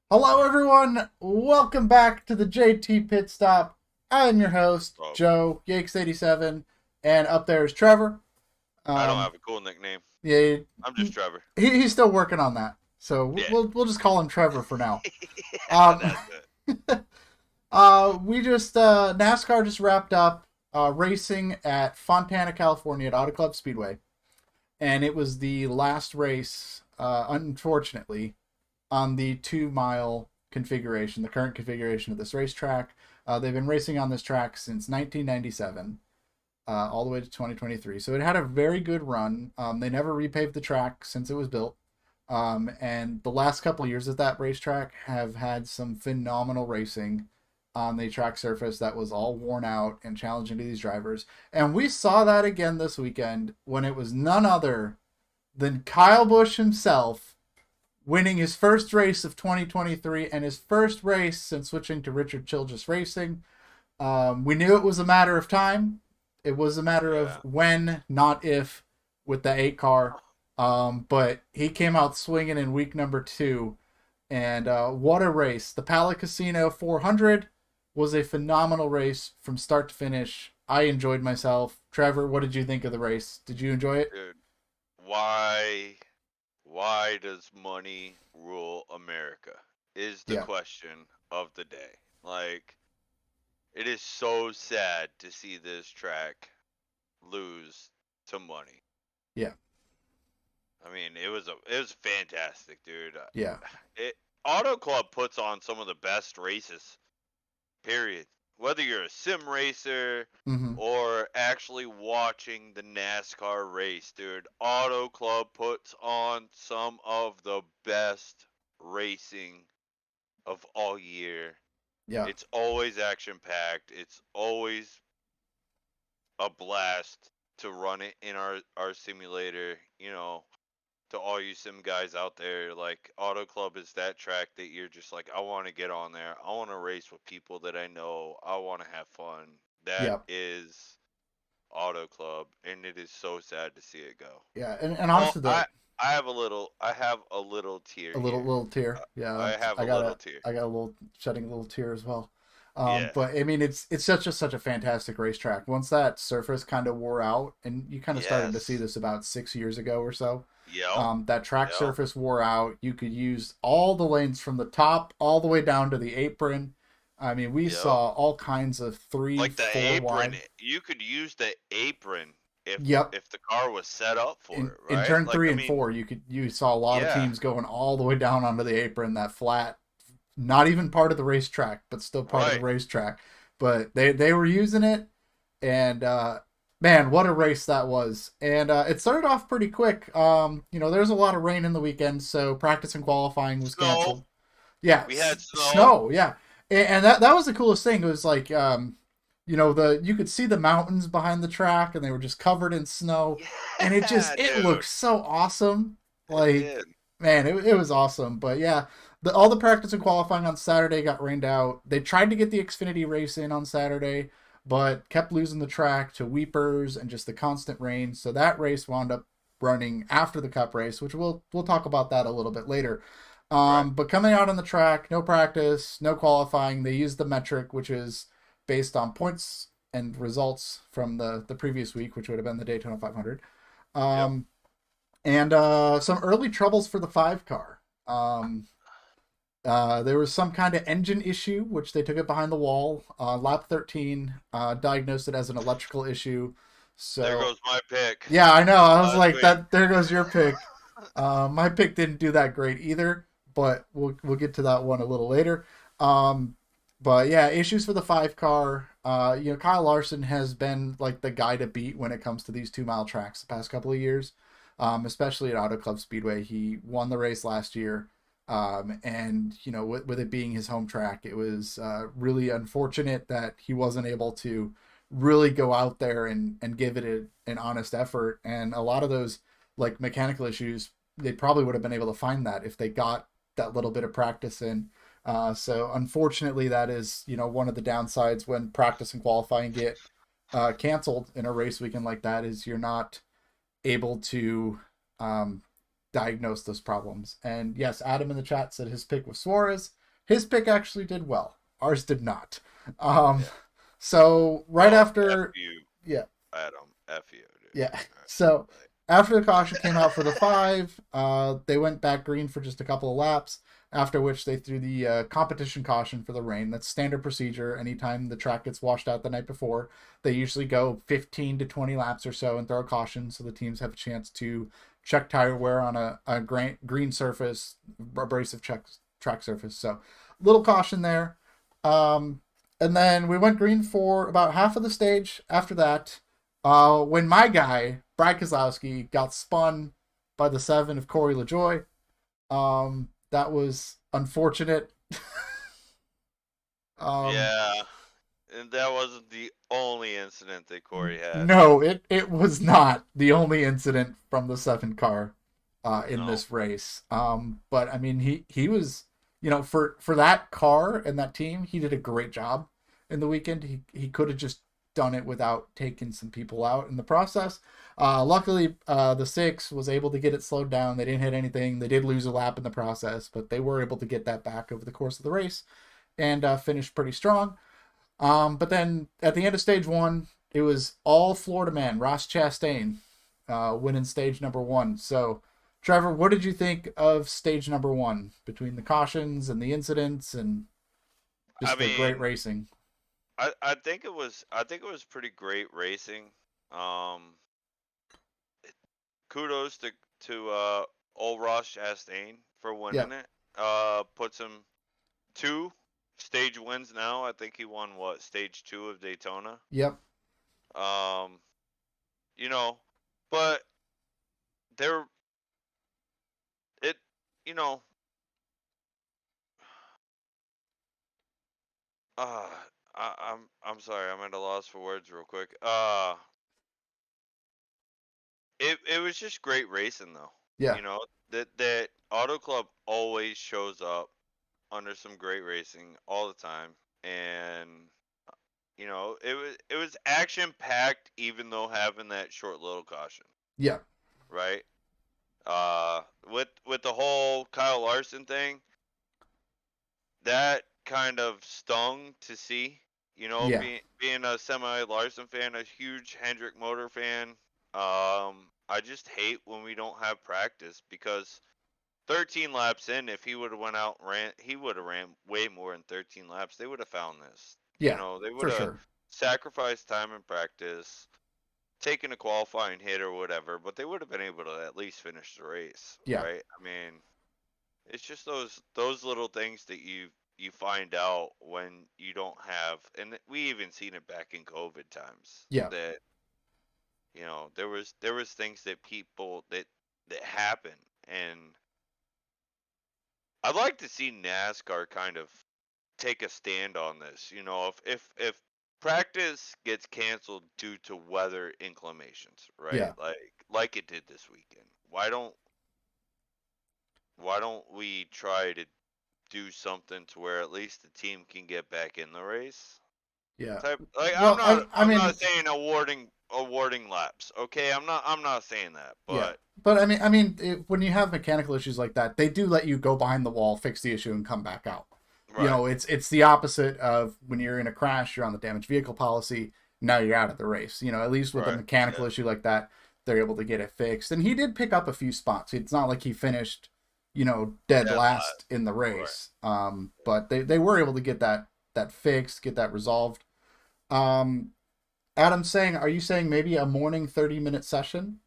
Hello, everyone. Welcome back to the JT Pitstop. I'm your host, Oh, Joe Yakes87, and up there is Trevor. I don't Um, have a cool nickname. yeah, I'm just Trevor. he's still working on that, so Yeah. we'll just call him Trevor for now. Yeah, Um, that's it. we just NASCAR just wrapped up racing at Fontana, California, at Auto Club Speedway, and it was the last race, unfortunately, on the 2 mile configuration, the current configuration of this racetrack. They've been racing on this track since 1997, all the way to 2023. So it had a very good run. They never repaved the track since it was built. And the last couple of years of that racetrack have had some phenomenal racing on the track surface that was all worn out and challenging to these drivers. And we saw that again this weekend when it was none other than Kyle Busch himself winning his first race of 2023 and his first race since switching to Richard Childress Racing. We knew it was a matter of time. It was a matter of Yeah. when, not if, with the 8 car. But he came out swinging in week number 2. And what a race. The Pala Casino 400 was a phenomenal race from start to finish. I enjoyed myself. Trevor, what did you think of the race? Did you enjoy it? Dude, why why does money rule America? Is the Yeah. question of the day. Like, it is so sad to see this track lose to money. Yeah. I mean, it was fantastic, dude. Yeah. It Auto Club puts on some of the best races. Period. Whether you're a sim racer Mm-hmm. or actually watching the NASCAR race, dude, Auto Club puts on some of the best racing of all year. Yeah. It's always action packed. It's always a blast to run it in our simulator, to all you sim guys out there, like Auto Club is that track that you're just like, I want to get on there. I want to race with people that I know. I want to have fun. That Yeah. is Auto Club, and it is so sad to see it go. Yeah. And Oh, honestly, the I have a little tear a little here. little tear. I Yeah, have I a got little tear. I got a little shedding a little tear as well. Yeah. But I mean, it's such a fantastic racetrack. Once that surface kind of wore out, and you kind of started to see Yes. this about 6 years ago or so. Yep. That track Yep. surface wore out. You could use all the lanes from the top all the way down to the apron. I mean, we Yep. saw all kinds of three, Like the four apron, wide. you could use the apron if Yep, if the car was set up for it, in right? turn Like, three I and mean, four, you saw a lot of yeah, teams going all the way down onto the apron, that flat, not even part of the racetrack, but still part of the right. racetrack. But they were using it, and man, what a race that was! And it started off pretty quick. There's a lot of rain in the weekend, so practice and qualifying was Snow. canceled. Yeah, We had snow. snow. Yeah, and that was the coolest thing. It was like the you could see the mountains behind the track, and they were just covered in snow, and Yeah, it dude. looked so awesome. It Like, did. man, it was awesome. But yeah, all the practice and qualifying on Saturday got rained out. They tried to get the Xfinity race in on Saturday, but kept losing the track to weepers and just the constant rain. So that race wound up running after the Cup race, which we'll talk about that a little bit later. Right. But coming out on the track, no practice, no qualifying. They used the metric, which is based on points and results from the previous week, which would have been the Daytona 500. Yep. Um, and some early troubles for the 5 car. There was some kind of engine issue, which they took it behind the wall. Lap 13 diagnosed it as an electrical issue. There So goes my pick yeah, I know. I was last like, week. that. There goes your pick. My pick didn't do that great either, but we'll get to that one a little later. Um, but yeah, issues for the 5 car. Kyle Larson has been like the guy to beat when it comes to these 2 mile tracks the past couple of years, especially at Auto Club Speedway. He won the race last year, and with it being his home track, it was really unfortunate that he wasn't able to really go out there and give it an honest effort. And a lot of those like mechanical issues, they probably would have been able to find that if they got that little bit of practice in. So unfortunately, that is one of the downsides when practice and qualifying get canceled in a race weekend like that, is you're not able to um, diagnose those problems. And yes, Adam in the chat said his pick was Suarez. His pick actually did well. Ours did not. Um, Yeah. so right Well, F after, you, yeah, Adam. F you, dude. yeah. So after the caution came out for the 5, they went back green for just a couple of laps. After which they threw the competition caution for the rain. That's standard procedure. Anytime the track gets washed out the night before, they usually go 15 to 20 laps or so and throw a caution so the teams have a chance to check tire wear on a green surface, abrasive track surface. So little caution there. Um, and then we went green for about half of the stage. After that, when my guy Brad Kozlowski got spun by the 7 of Corey LaJoy, that was unfortunate. um, Yeah, and that wasn't the only incident that Corey had. no, it was not the only incident from the 7 car in No. this race. But I mean, he was, for that car and that team, he did a great job in the weekend. He could have just done it without taking some people out in the process. Luckily, the 6 was able to get it slowed down. They didn't hit anything. They did lose a lap in the process, but they were able to get that back over the course of the race and finished pretty strong. But then at the end of stage 1, it was all Florida man, Ross Chastain, winning stage number 1. So, Trevor, what did you think of stage number 1 between the cautions and the incidents and I just the great mean, racing? I think it was pretty great racing. Um, Kudos to old Ross Chastain for Yeah. winning it. Puts him 2 stage wins now. I think he won what, stage 2 of Daytona. Yep. Um, you know, but there it you know uh I'm sorry, I'm at a loss for words real quick. It was just great racing though. Yeah. You know, that Auto Club always shows up under some great racing all the time, and it was action packed even though having that short little caution, Yeah. right? With the whole Kyle Larson thing, that kind of stung to see. Yeah. Being a semi Larson fan, a huge Hendrick Motor fan. I just hate when we don't have practice because 13 laps in, if he would have went out and ran, he would have ran way more than 13 laps. They would have found this. Yeah. They would For have sure. sacrificed time in practice, taken a qualifying hit or whatever, but they would have been able to at least finish the race, Yeah. right? I mean, it's just those little things that you find out when you don't have, and we even seen it back in COVID times Yeah. that there was things that people that happen, and I'd like to see NASCAR kind of take a stand on this. If practice gets canceled due to weather inclinations, right? Yeah. Like it did this weekend. Why don't we try to do something to where at least the team can get back in the race? Yeah. Type like I'm Well, not I I'm not mean, saying awarding laps. Okay, I'm not saying that, yeah. but But when you have mechanical issues like that, they do let you go behind the wall, fix the issue, and come back out. right. It's the opposite of when you're in a crash, you're on the damaged vehicle policy. Now you're out of the race. At least with a Right. mechanical Yeah. issue like that, they're able to get it fixed. And he did pick up a few spots. It's not like he finished, dead Dead last last. in the Right. race. But they were able to get that fixed, get that resolved. Um, Adam's saying, are you saying maybe a morning 30-minute session?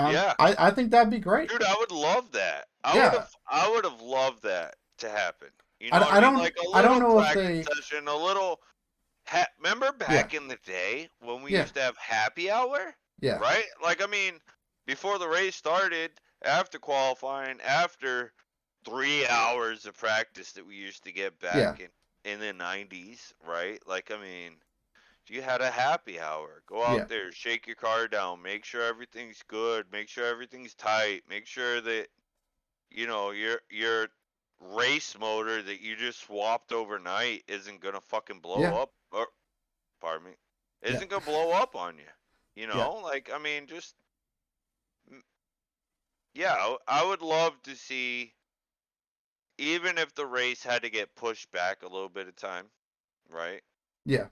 Yeah. I think that'd be great. Dude, I would love that. I would Yeah, have I would have loved that to happen. You know what I I mean? don't Like a I don't little know if practice they. session, a little remember Yeah, back in the day when we yeah, used to have happy hour? yeah, Right? Like I mean, before the race started, after qualifying, after 3 hours of practice that we used to get yeah, back in the 90s, right? Like I mean, you had a happy hour. Go yeah, out there, shake your car down, make sure everything's good, make sure everything's tight, make sure that your race motor that you just swapped overnight isn't gonna fucking blow yeah, up, or pardon me, yeah, isn't gonna blow up on you. yeah, Like I mean, just yeah, I would love to see, even if the race had to get pushed back a little bit of time, right? Yeah.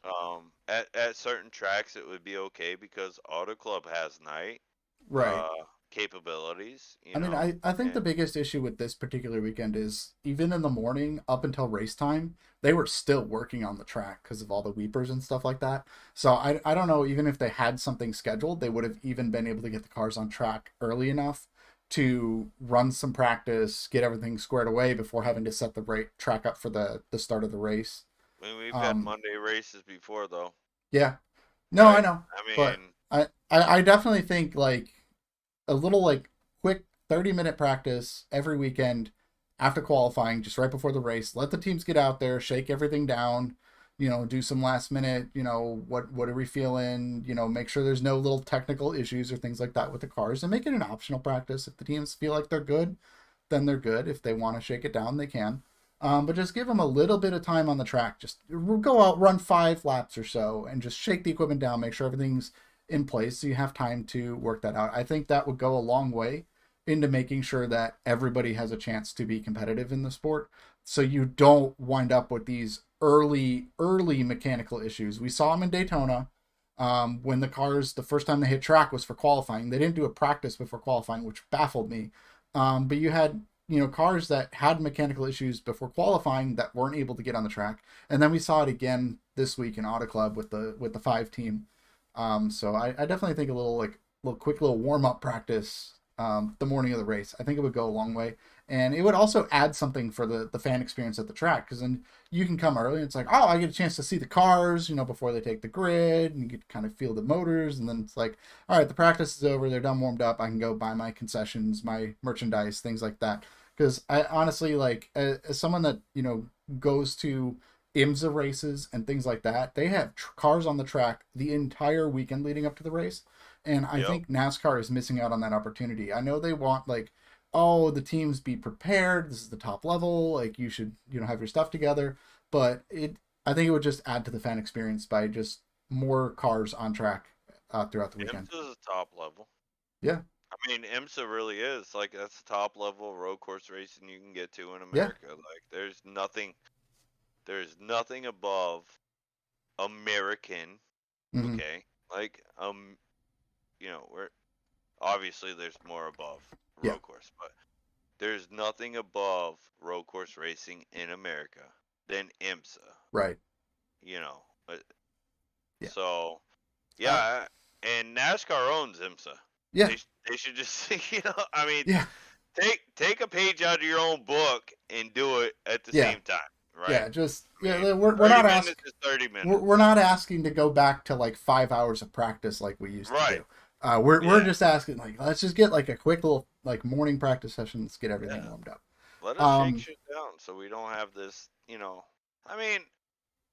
At certain tracks it would be okay because Auto Club has night Right. uh capabilities, I mean, I think the and biggest issue with this particular weekend is even in the morning up until race time, they were still working on the track because of all the weepers and stuff like that. So I don't know, even if they had something scheduled, they would have even been able to get the cars on track early enough to run some practice, get everything squared away before having to set the track up for the start of the race. I mean, we've had Um, Monday races before though, yeah, no, I right? know, I but mean, I definitely think like a little like quick 30-minute practice every weekend after qualifying, just right before the race. Let the teams get out there, shake everything down, do some last minute, what are we feeling, make sure there's no little technical issues or things like that with the cars and make it an optional practice. If the teams feel like they're good, then they're good. If they want to shake it down, they can. But just give them a little bit of time on the track. Just go out, run 5 laps or so, and just shake the equipment down. Make sure everything's in place so you have time to work that out. I think that would go a long way into making sure that everybody has a chance to be competitive in the sport. So you don't wind up with these early mechanical issues. We saw them in Daytona when the cars, the first time they hit track was for qualifying. They didn't do a practice before qualifying, which baffled me. But you had cars that had mechanical issues before qualifying that weren't able to get on the track, and then we saw it again this week in Auto Club with the 5 team. So I definitely think a little quick little warm up practice the morning of the race. I think it would go a long way, and it would also add something for the fan experience at the track because then you can come early and it's like, oh, I get a chance to see the cars, before they take the grid, and you get to kind of feel the motors, and then it's like, all right, the practice is over, they're done warmed up, I can go buy my concessions, my merchandise, things like that. Because I honestly like as someone that goes to IMSA races and things like that, they have cars on the track the entire weekend leading up to the race. And I yep. think NASCAR is missing out on that opportunity. I know they want like, oh, the teams be prepared. This is the top level. Like you should, have your stuff together. But I think it would just add to the fan experience by just more cars on track throughout the weekend. IMSA is a top level. Yeah, I mean, IMSA really is like that's the top level road course racing you can get to in yeah, America. Like, there's nothing above American. hmm, Okay, like we're obviously there's more above yeah, road course, but there's nothing above road course racing in America than IMSA. right, You know, Uh, yeah, so uh, yeah, and NASCAR owns IMSA. yeah, They should just I mean, yeah, take a page out of your own book and do it at the yeah, same time, right? yeah. Just I mean, we're 30 not minutes asking. is 30 We're minutes. not asking to go back to like 5 hours of practice like we used to Right. do. We're Yeah. just asking like let's just get like a quick little like morning practice session. Let's get everything Yeah. warmed up. Let us shake Um, shit down so we don't have this. I mean,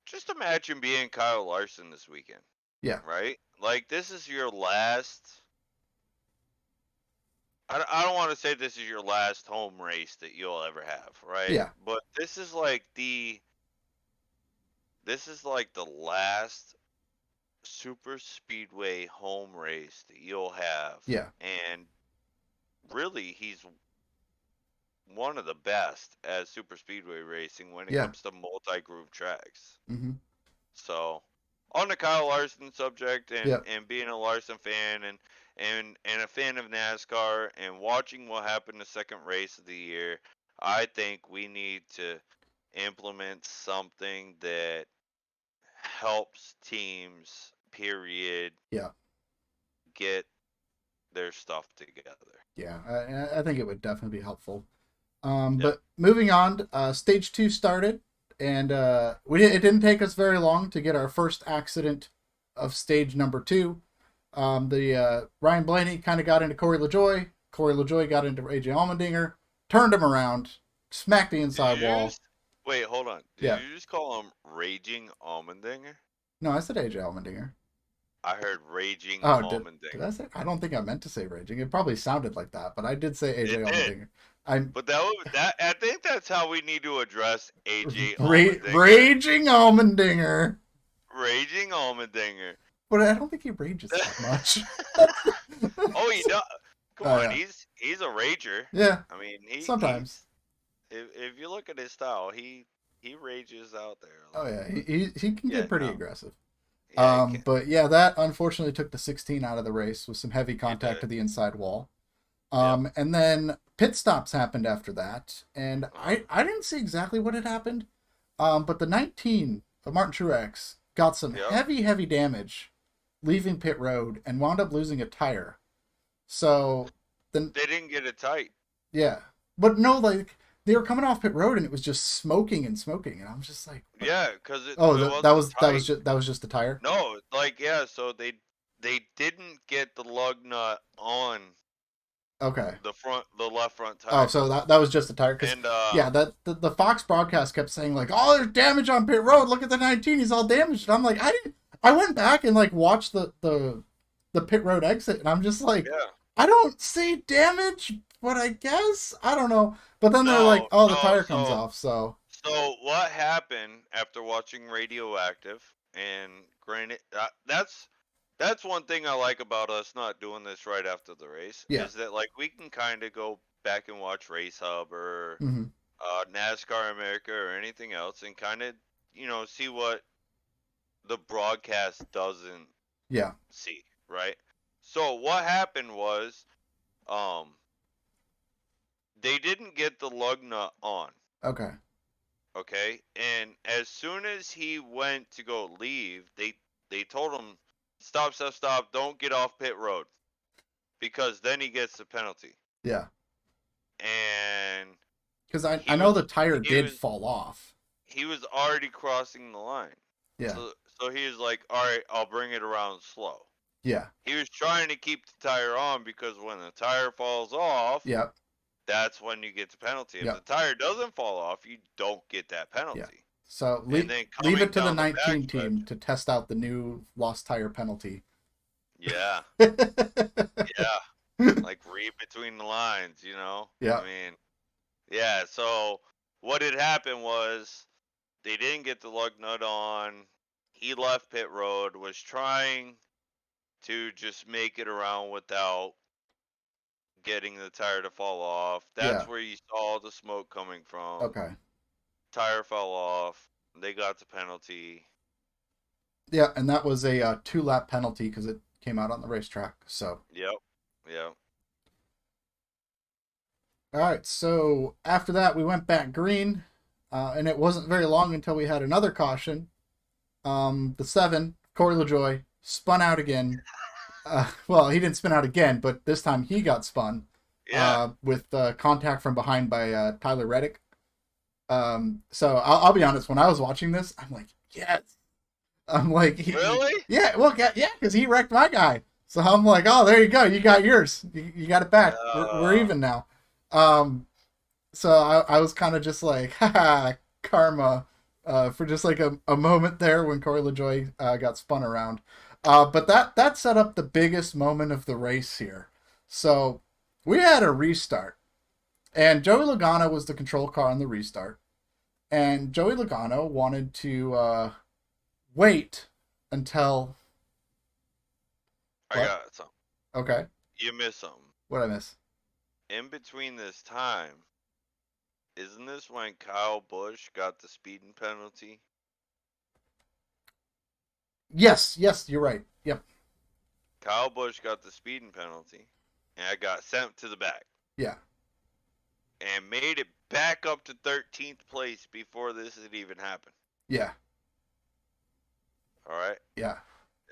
just imagine being Kyle Larson this weekend, yeah, right? Like, this is your last. I don't want to say this is your last home race that you'll ever have, right? yeah, But this is like the last super speedway home race that you'll have, yeah, and really he's one of the best at super speedway racing when it yeah, comes to multi-groove tracks. hmm, So, on the Kyle Larson subject, yeah, and being a Larson fan, and a fan of NASCAR, and watching what happened the second race of the year, I think we need to implement something that helps teams, period, yeah, get their stuff together. yeah. I think it would definitely be helpful. Yep. But moving on, stage two started, and it didn't take us very long to get our first accident of stage number two. The Ryan Blaney kind of got into Corey LaJoy. Corey LaJoy got into AJ Allmendinger, turned him around, smacked the Did inside you wall. just wait? Hold on. Did Yeah, you just call him Raging Almendinger? no, I said AJ Allmendinger. I heard Raging Oh, did I Almendinger. say? I don't think I meant to say raging. It probably sounded like that, but I did say AJ It did, Allmendinger. I'm but that I think that's how we need to address AJ Allmendinger. raging Allmendinger, Raging Allmendinger. but I don't think he rages that much. Oh, he does. Come Oh on, yeah, he's he's a rager. Yeah, I mean, sometimes. he's if you look at his style, he rages out there. Oh Like, yeah, he can yeah, get pretty no, aggressive. yeah, he can. But yeah, that unfortunately took the 16 out of the race with some heavy It contact did. to the inside wall. Yep. And then pit stops happened after that, and Uh, I didn't see exactly what had happened. But the 19 of Martin Truex got some yep. heavy damage leaving pit road and wound up losing a tire. So then, They didn't get it tight. yeah, but no, like they were coming off pit road and it was just smoking and smoking, and I'm just like, what? Yeah, because Oh, it that wasn't was tight. that was just the tire. No, like yeah, so they didn't get the lug nut on Okay. the left front Oh, tire. so that was just the tire, because And yeah, that the Fox broadcast kept saying like, "Oh, there's damage on pit road. Look at the 19; he's all damaged." And I'm like, I didn't. I went back and like watched the pit road exit, and I'm just like, yeah. I don't see damage, but I guess I don't know. But then they're like, No, "Oh, the no, tire comes off." So so what happened after watching Radioactive? And granted, that's one thing I like about us not doing this right after the race yeah, is that like we can kind of go back and watch Race Hub or hmm NASCAR America or anything else and kind of see what the broadcast doesn't yeah, see, right? So what happened was um they didn't get the lug nut on. okay, Okay, and as soon as he went to go leave, they told him, stop, don't get off pit road, because then he gets the penalty. yeah, And because I he know was the tire he did was fall off. he was already crossing the line. Yeah, So he was like, all right, I'll bring it around slow. yeah, He was trying to keep the tire on because when the tire falls off, yeah, that's when you get the penalty. If yeah, the tire doesn't fall off, you don't get that yeah. penalty. So And then leave coming it to the down the 19 backstretch, team to test out the new lost tire penalty. yeah. Yeah, like read between the lines, you know? I Yeah, mean, yeah, so what had happened was they didn't get the lug nut on. He left pit road, was trying to just make it around without getting the tire to fall off. yeah, That's where you saw the smoke coming from. okay. Tire fell off. They got the penalty. Yeah, and that was a 2 lap penalty because it came out on the racetrack. So, Yep. Yep. all right. So after that, we went back green, and it wasn't very long until we had another caution. The 7, Corey LaJoy, spun out again. Well, he didn't spin out again, but this time he got spun Yeah. with contact from behind by Tyler Reddick. So I'll be honest. When I was watching this, I'm like, yes. I'm like, Really? yeah, well, yeah, because he wrecked my guy. So I'm like, oh, there you go. You got yours. You got it back. We're Uh, even now. Um, so I was kind of just like, haha, karma, for just like a moment there when Corey LaJoy got spun around. But that set up the biggest moment of the race here. So we had a restart, and Joey Logano was the control car on the restart, and Joey Logano wanted to wait until I what? got something. Okay, You missed something. what I miss? In between this time, isn't this when Kyle Busch got the speeding penalty? Yes, you're right. Yep, Kyle Busch got the speeding penalty, and I got sent to the back yeah, and made it back up to 13th place before this had even happened. yeah, All right, yeah.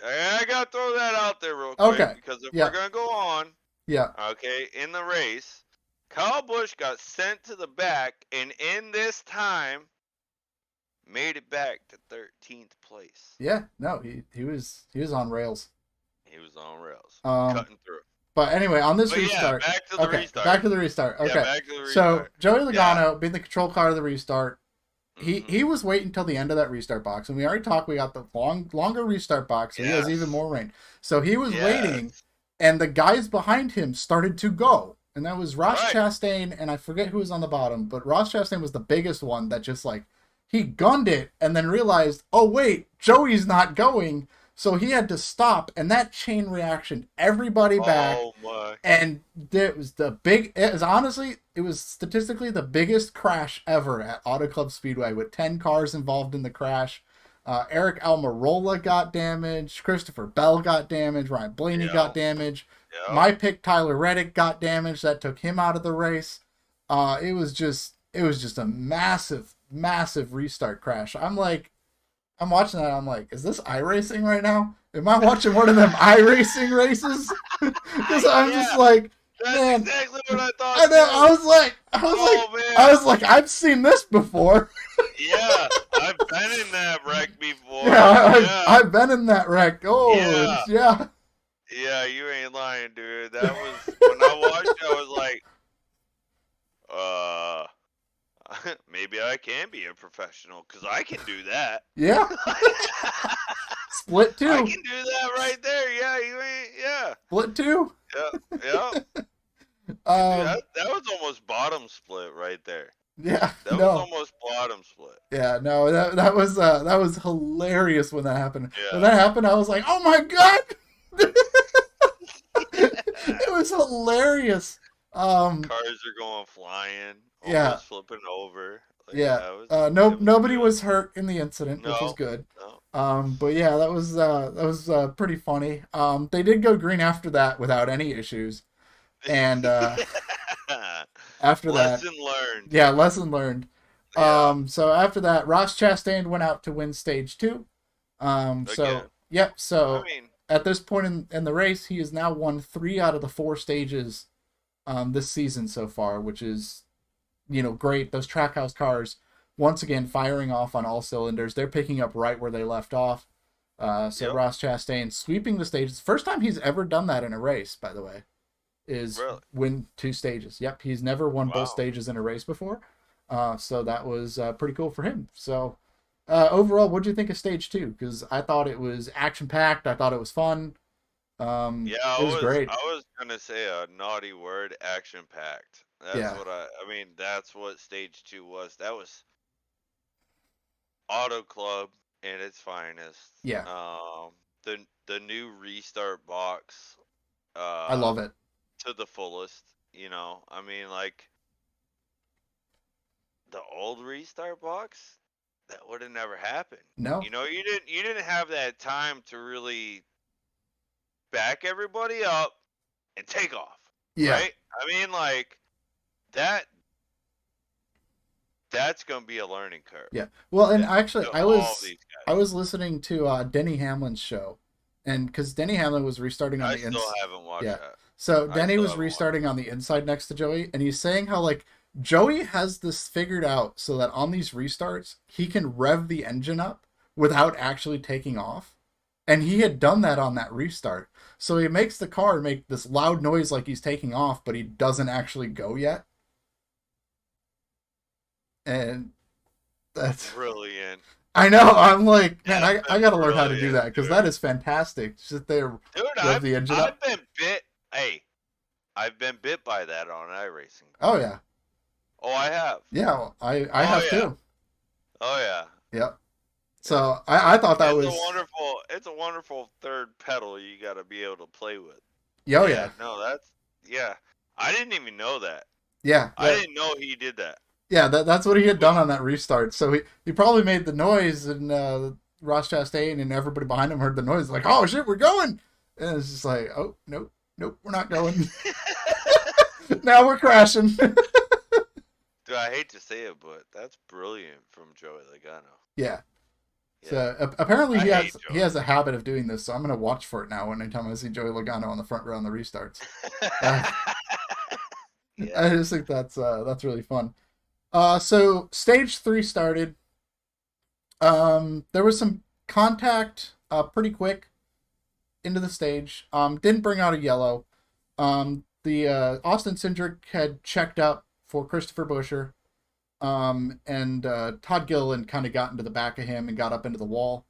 and I gotta throw that out there real quick Okay, because if yeah, we're gonna go on, yeah, okay, in the race, Kyle Busch got sent to the back, and in this time, made it back to 13th place. yeah. No, he was on rails. He was on rails, Um, cutting through. But anyway, on this But yeah, restart, back to the okay, restart. back to the restart. Yeah, Okay, back to the so restart. Joey Yeah. Logano being the control car of the restart, he was waiting until the end of that restart box, and we already talked. We got the longer restart box, so he has even more rain. So he was waiting, and the guys behind him started to go, and that was Ross Chastain, and I forget who was on the bottom, but Ross Chastain was the biggest one that just like he gunned it, and then realized, oh wait, Joey's not going. So he had to stop, and that chain reaction, everybody back, Oh my. and it was statistically the biggest crash ever at Auto Club Speedway with 10 cars involved in the crash. Eric Almirola got damaged. Christopher Bell got damaged. Ryan Blaney got Yep. damaged. Yep. My pick, Tyler Reddick, got damaged. That took him out of the race. It was just a massive, massive restart crash. I'm watching that. I'm like, is this iRacing right now? Am I watching one of them iRacing races? Because I'm just Yeah. like, That's man, exactly what I thought. I know. Too. I was like, I've seen this before. Yeah, I've been in that wreck before. Yeah, I've been in that wreck. Oh, Yeah. yeah. Yeah, you ain't lying, dude. That was when I watched it, I was like, maybe I can be a professional because I can do that. Yeah. Split 2. I can do that right there. Yeah, you ain't. Yeah. Split 2. Yeah. Yeah. That was almost bottom split right there. Yeah. That was almost bottom split. Yeah, no, that was hilarious when that happened. Yeah. When that happened, I was like, "Oh my god!" It was hilarious. Cars are going flying, almost flipping over. Like, yeah. was Nobody good. was hurt in the incident, which was good. No. But yeah, that was pretty funny. They did go green after that without any issues, and after that, Lesson learned. yeah, lesson learned. Yeah. So after that, Ross Chastain went out to win stage 2. So Again. yep. So I mean, at this point in the race, he has now won 3 out of the 4 stages this season so far, which is, great. Those Trackhouse cars, once again, firing off on all cylinders. They're picking up right where they left off. So Yep. Ross Chastain sweeping the stages. First time he's ever done that in a race, by the way, is Really? win 2 stages. Yep, he's never won both Wow. stages in a race before. So that was pretty cool for him. So overall, what do you think of stage 2? Because I thought it was action packed. I thought it was fun. Yeah, It was great. I was gonna say a naughty word, action packed. That's Yeah. what I mean, that's what stage 2 was. That was Auto Club in its finest. Yeah. The new restart box, I love it. to the fullest. I mean, like the old restart box, that would have never happened. No. You didn't have that time to really back everybody up and take off. Yeah. Right? I mean, like that's gonna be a learning curve. Yeah. Well, and actually, to I all was these guys. I was listening to Denny Hamlin's show, and because Denny Hamlin was restarting on I the still inside. haven't watched Yeah. that. So I Denny still was haven't watched restarting on the inside next to Joey, and he's saying how like Joey has this figured out so that on these restarts he can rev the engine up without actually taking off. And he had done that on that restart. So he makes the car make this loud noise like he's taking off, but he doesn't actually go yet. And that's Brilliant. I know. I'm like, man, That's I got to learn how to do brilliant, that because dude. that is fantastic. Sit there, Dude, rev the engine up. I've been bit. Hey, I've been bit by that on iRacing. Oh yeah, Oh, I have. yeah. Well, I have yeah. too. Oh yeah. Yep. So I thought that was It's a wonderful third pedal you got to be able to play with. Oh yeah. No, I didn't even know that. Yeah. I didn't know he did that. Yeah, that's what he had done on that restart. So he probably made the noise, and Ross Chastain and everybody behind him heard the noise, like, oh shit, we're going. And it's just like, oh nope, we're not going. Now we're crashing. Dude, I hate to say it, but that's brilliant from Joey Logano. Yeah. So apparently he I hate has a habit of doing this. So I'm gonna watch for it now. Anytime I see Joey Logano on the front row on the restarts, I just think that's really fun. So stage 3 started. There was some contact pretty quick into the stage. Didn't bring out a yellow. The Austin Cindric had checked up for Christopher Buescher. And Todd Gilliland kind of got into the back of him and got up into the wall.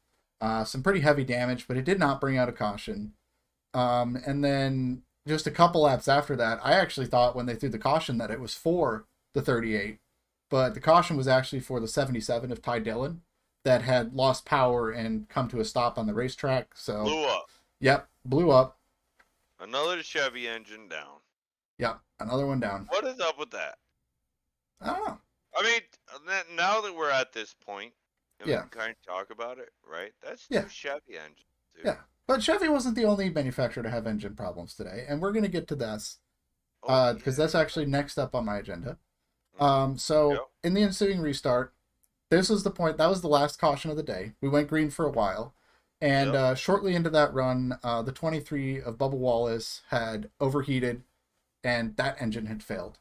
Some pretty heavy damage, but it did not bring out a caution. And then just a couple laps after that, I actually thought when they threw the caution that it was for the 38, but the caution was actually for the 77 of Ty Dillon. that had lost power and come to a stop on the racetrack. So, Blew up. yep, blew up. Another Chevy engine down. Yep, another one down. What is up with that? I don't know. I mean, now that we're at this point, and we Yeah, can kind of talk about it, right? That's yeah, two Chevy engines, dude. yeah. But Chevy wasn't the only manufacturer to have engine problems today, and we're gonna get to this Oh because yeah. that's actually next up on my agenda. Mm-hmm. So Yep. in the ensuing restart, this was the point. That was the last caution of the day. We went green for a while, and Yep. shortly into that run, the 23 of Bubba Wallace had overheated, and that engine had failed.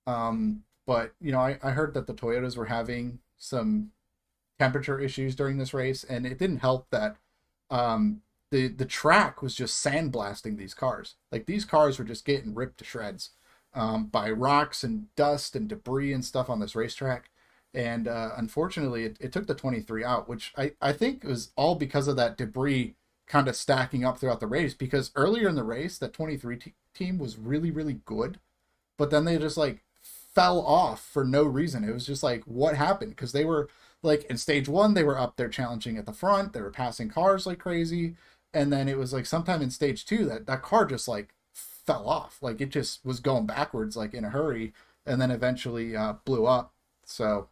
But I heard that the Toyotas were having some temperature issues during this race, and it didn't help that the track was just sandblasting these cars. Like these cars were just getting ripped to shreds by rocks and dust and debris and stuff on this racetrack. And unfortunately, it took the 23 out, which I think was all because of that debris kind of stacking up throughout the race. Because earlier in the race, that 23 team was really, really good, but then they just like fell off for no reason. It was just like, what happened? Because they were like in stage one, they were up there challenging at the front, they were passing cars like crazy. And then it was like sometime in stage two that car just like fell off. Like it just was going backwards like in a hurry, and then eventually blew up. So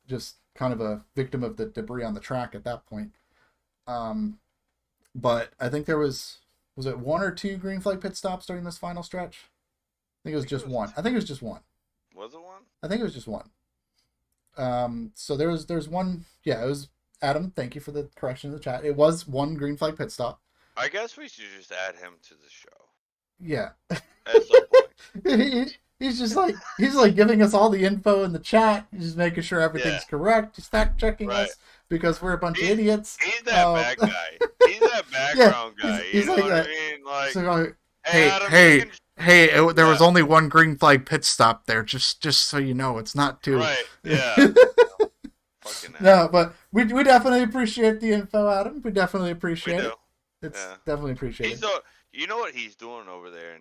just kind of a victim of the debris on the track at that point. Um, but I think there was it one or two green flag pit stops during this final stretch? I think it was just one. I think it was just one. Was it one? I think it was just one. So there's one. Yeah, it was Adam. Thank you for the correction in the chat. It was one green flag pit stop. I guess we should just add him to the show Yeah. at some point. He's just like giving us all the info in the chat. He's just making sure everything's correct. He's fact checking Right. us because we're a bunch of idiots. He's that bad guy. He's that background guy. He's you know like what that. I mean? Like, So, hey, Adam, there was only one green flag pit stop there. Just so you know, it's not two. Right. Yeah. Fucking No, but we definitely appreciate the info, Adam. We definitely we appreciate do. it. It's definitely appreciated. He's you know what he's doing over there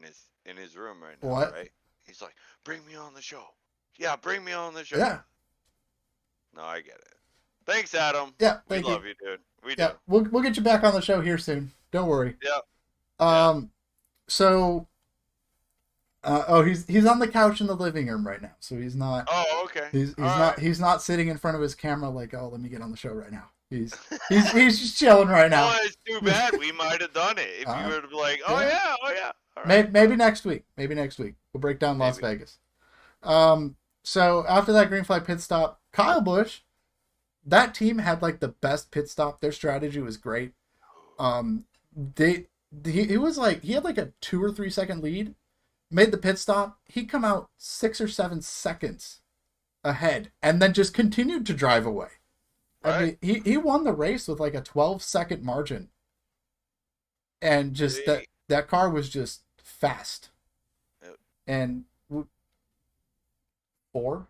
in his room right now, What? right? He's like, bring me on the show. Yeah, bring me on the show. Yeah. No, I get it. Thanks, Adam. Yeah, we thank you. love you, dude. We Yeah, do. we'll get you back on the show here soon. Don't worry. Yeah. So he's on the couch in the living room right now. So he's not Oh, okay. he's not sitting in front of his camera like, "Oh, let me get on the show right now." He's just chilling right now. Oh, it's too bad. We might have done it if you were to be like, oh yeah. All right. Maybe next week. We'll break down Las Vegas. So after that green flag pit stop, Kyle Busch, that team had like the best pit stop. Their strategy was great. He was like, he had like a 2 or 3 second lead, made the pit stop. He come out 6 or 7 seconds ahead, and then just continued to drive away. Right. I mean, he won the race with like a 12-second margin, and just that car was just fast. Yep. And 4? What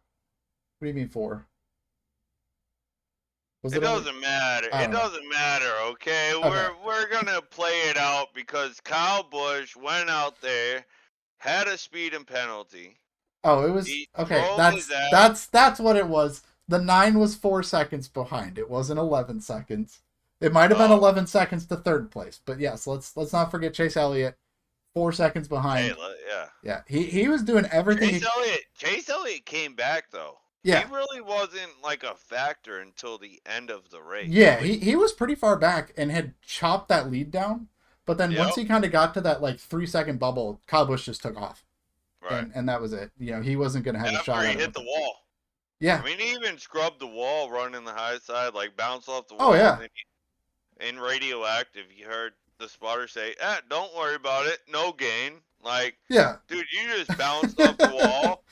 do you mean 4? It doesn't matter. It doesn't matter, okay? We're gonna play it out because Kyle Busch went out there, had a speeding penalty. Oh, it was okay. That's what it was. The 9 was 4 seconds behind. It wasn't 11 seconds. It might have been 11 seconds to third place, but yes, let's not forget Chase Elliott, 4 seconds behind. Hey, yeah. He was doing everything. Chase Elliott came back though. Yeah. He really wasn't like a factor until the end of the race. Yeah, he was pretty far back and had chopped that lead down, but then once he kind of got to that like 3 second bubble, Kyle Busch just took off. Right. And that was it. You know, he wasn't going to have a shot. After he hit the wall. Yeah. I mean, he even scrubbed the wall running the high side, like bounced off the wall. Oh, yeah. In Radioactive, you heard the spotter say, don't worry about it. No gain. Like, yeah. Dude, you just bounced off the wall,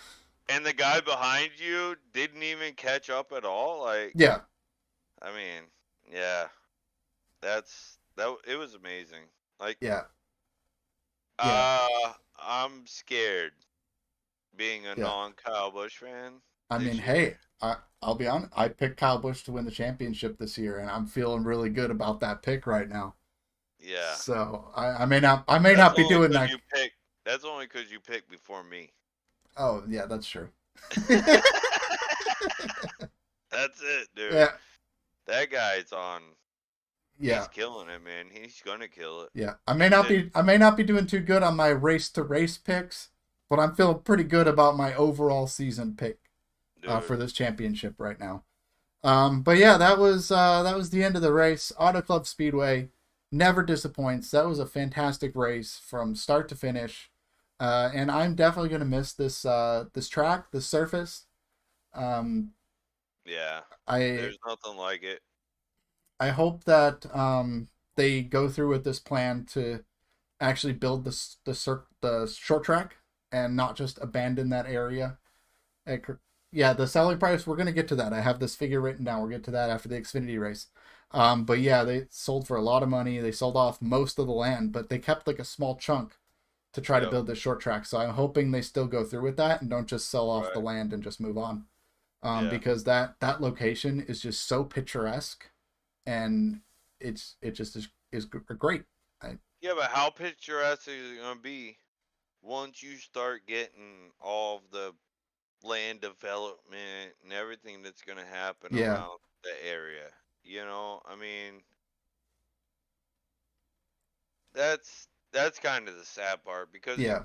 and the guy behind you didn't even catch up at all. Like, yeah. I mean, yeah. It was amazing. Like, yeah. I'm scared being a non-Kyle Busch fan. I mean, hey, I'll be honest. I picked Kyle Busch to win the championship this year, and I'm feeling really good about that pick right now. Yeah. So I may not be doing that. That's only because you picked before me. Oh yeah, that's true. That's it, dude. Yeah. that guy's on. Yeah. He's killing it, man. He's gonna kill it. Yeah. And I may not be doing too good on my race to race picks, but I'm feeling pretty good about my overall season pick dude, for this championship right now. But yeah, that was the end of the race. Auto Club Speedway never disappoints. That was a fantastic race from start to finish. And I'm definitely gonna miss this track, this surface. Um, yeah, I there's nothing like it. I hope that they go through with this plan to actually build the short track and not just abandon that area. Yeah, the selling price, we're gonna get to that. I have this figure written down. We'll get to that after the Xfinity race. But yeah, they sold for a lot of money. They sold off most of the land, but they kept like a small chunk to try to Yep. build this short track. So I'm hoping they still go through with that and don't just sell off the Right. land and just move on. Yeah. Because that location is just so picturesque, and it just is great. I, Yeah, but how picturesque is it gonna be once you start getting all of the land development and everything that's gonna happen yeah, around the area? I mean, that's kind of the sad part because yeah,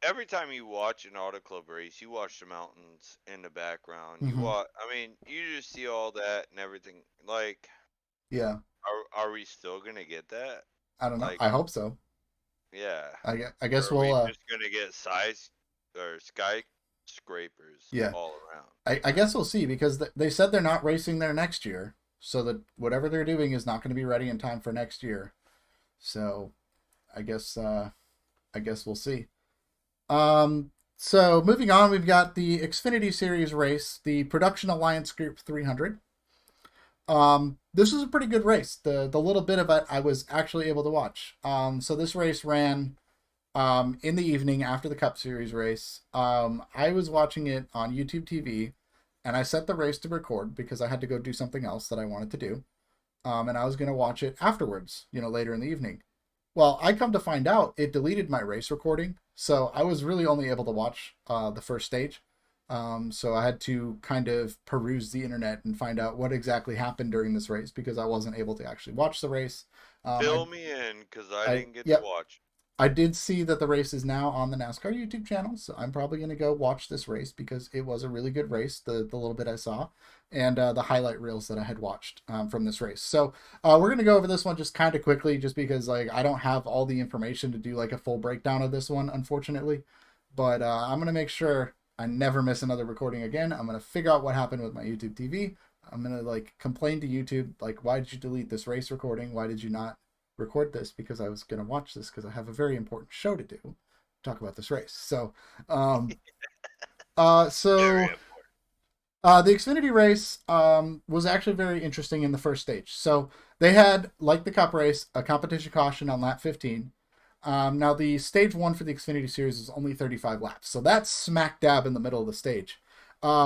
every time you watch an auto club race, you watch the mountains in the background. hmm I mean, you just see all that and everything. Like, yeah. are we still gonna get that? I don't know. Like, I hope so. yeah. I Or guess are we we'll just gonna get size or skyscrapers yeah. all around? I guess we'll see because they said they're not racing there next year, so that whatever they're doing is not going to be ready in time for next year. So I guess I guess we'll see. So moving on, we've got the Xfinity Series race, the Production Alliance Group 300. This was a pretty good race. The little bit of it I was actually able to watch. So this race ran in the evening after the Cup Series race. I was watching it on YouTube TV, and I set the race to record because I had to go do something else that I wanted to do. And I was going to watch it afterwards, later in the evening. Well, I come to find out it deleted my race recording, so I was really only able to watch the first stage. So I had to kind of peruse the internet and find out what exactly happened during this race because I wasn't able to actually watch the race. Um, I, Fill me in, cause I I, didn't get to yep, watch. I did see that the race is now on the NASCAR YouTube channel, so I'm probably going to go watch this race because it was a really good race, the little bit I saw, and the highlight reels that I had watched from this race. So we're going to go over this one just kind of quickly, just because like I don't have all the information to do like a full breakdown of this one, unfortunately. But I'm going to make sure I never miss another recording again. I'm going to figure out what happened with my YouTube TV. I'm going to like complain to YouTube, like, why did you delete this race recording? Why did you not record this? Because I was going to watch this because I have a very important show to do, talk about this race. So, um, uh, Very so important. the Xfinity race was actually very interesting in the first stage. So they had, like the Cup race, a competition caution on lap 15. Now the stage one for the Xfinity series is only 35 laps, so that's smack dab in the middle of the stage,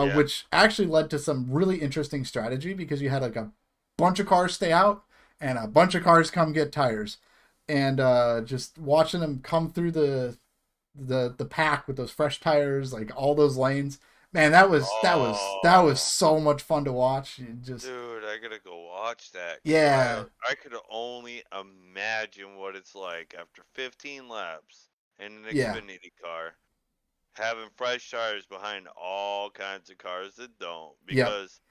Yeah. which actually led to some really interesting strategy because you had like a bunch of cars stay out and a bunch of cars come get tires, and just watching them come through the pack with those fresh tires, like all those lanes. Man, that was Oh, so much fun to watch. You just dude, I gotta go watch that, cause yeah, I could only imagine what it's like after 15 laps in an yeah, Xfinity car, having fresh tires behind all kinds of cars that don't, yep, because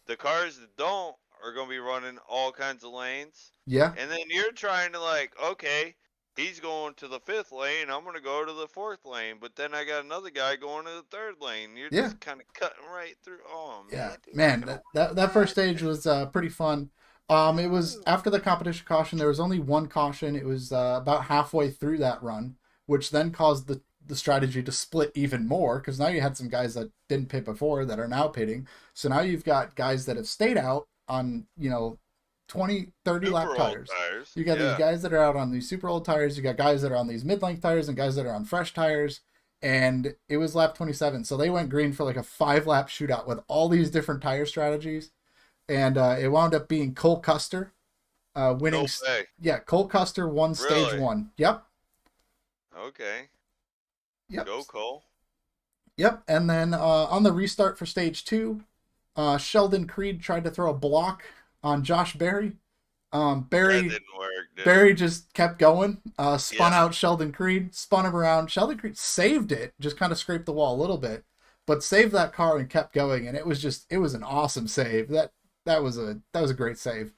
the cars that don't are going to be running all kinds of lanes. yeah, And then you're trying to, like, okay, he's going to the fifth lane. I'm going to go to the fourth lane. But then I got another guy going to the third lane. You're yeah. just kind of cutting right through. Oh, Yeah, man, dude, I man, got to that first watch stage that. was pretty fun. It was Dude. after the competition caution. There was only one caution. It was about halfway through that run, which then caused the strategy to split even more because now you had some guys that didn't pit before that are now pitting. So now you've got guys that have stayed out on 20, 30 lap Super old tires. tires. You got these Yeah. guys that are out on these super old tires. You got guys that are on these mid length tires and guys that are on fresh tires, and it was lap 27. So they went green for like a 5 lap shootout with all these different tire strategies. And it wound up being Cole Custer winning. No way. Yeah, Cole Custer won stage Really? one. Yep. Okay. Yep. Go, Cole. Yep. And then on the restart for stage two, Sheldon Creed tried to throw a block on Josh Berry. That Barry didn't work, did it? Barry just kept going, spun Yeah. out Sheldon Creed, spun him around. Sheldon Creed saved it, just kind of scraped the wall a little bit, but saved that car and kept going. And it was an awesome save. That was a great save.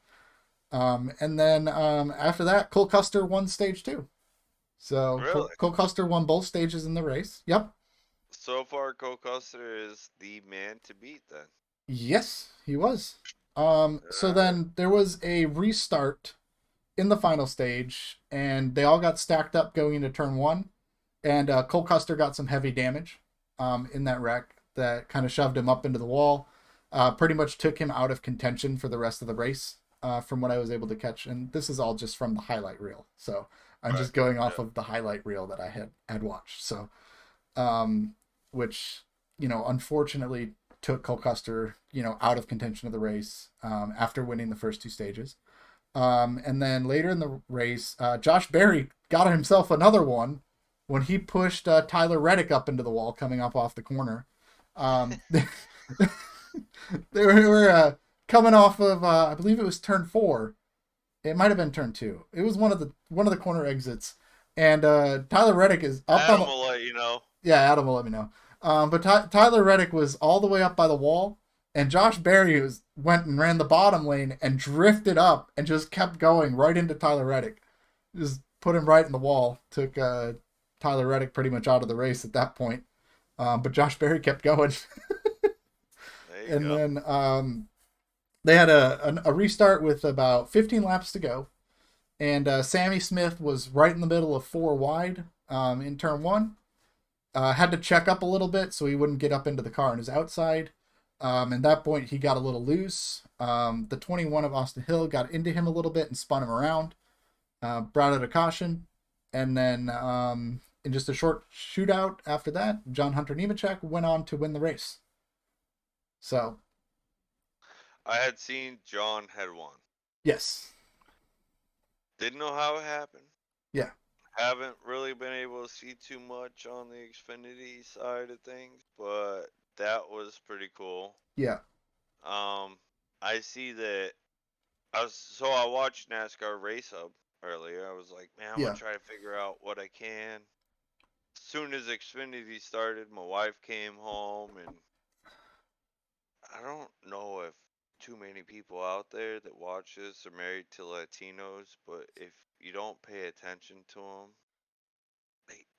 And then after that, Cole Custer won stage two. So Really? Cole Custer won both stages in the race. Yep. So far, Cole Custer is the man to beat then. Yes, he was. So Alright. then there was a restart in the final stage, and they all got stacked up going into turn one. And Cole Custer got some heavy damage in that wreck that kind of shoved him up into the wall. Pretty much took him out of contention for the rest of the race, from what I was able to catch. And this is all just from the highlight reel. So I'm Right. just going off Yeah. of the highlight reel that I had watched. So, which, unfortunately took Cole Custer, out of contention of the race after winning the first two stages. And then later in the race, Josh Berry got himself another one when he pushed Tyler Reddick up into the wall coming up off the corner. They were coming off of, I believe it was turn four. It might have been turn two. It was one of the corner exits, and Tyler Reddick is up on Adam the. will let you know. Yeah, Adam will let me know. But Tyler Reddick was all the way up by the wall, and Josh Berry went and ran the bottom lane and drifted up and just kept going right into Tyler Reddick. Just put him right in the wall. Took Tyler Reddick pretty much out of the race at that point. But Josh Berry kept going. There you And go. then they had a restart with about 15 laps to go. And Sammy Smith was right in the middle of four wide in turn one. Had to check up a little bit so he wouldn't get up into the car on his outside. At that point, he got a little loose. The 21 of Austin Hill got into him a little bit and spun him around, brought out a caution. And then in just a short shootout after that, John Hunter Nemechek went on to win the race. So, I had seen John had won. yes. Didn't know how it happened. Yeah. Haven't really been able to see too much on the Xfinity side of things, but that was pretty cool. Yeah. I see that I watched NASCAR Race Hub earlier. I was like, man, I'm gonna Yeah. try to figure out what I can. As soon as Xfinity started, my wife came home, and I don't know if too many people out there that watch this are married to Latinos, but if you don't pay attention to them,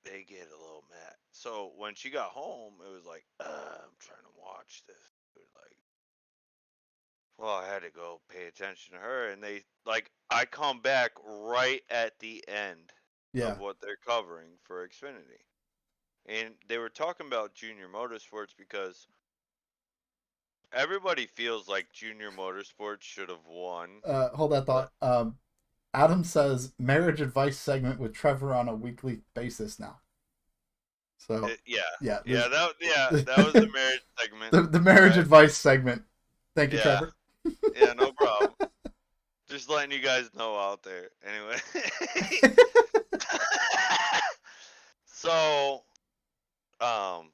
they get a little mad. So when she got home, it was like, I'm trying to watch this. Like, well, I had to go pay attention to her, and I come back right at the end Yeah. of what they're covering for Xfinity, and they were talking about Junior Motorsports because everybody feels like Junior Motorsports should have won, Hold that but thought. Adam says marriage advice segment with Trevor on a weekly basis now. So, yeah, yeah, that was the marriage segment. the All marriage right, advice segment. Thank you, yeah, Trevor. yeah, no problem. Just letting you guys know out there. Anyway. So, um,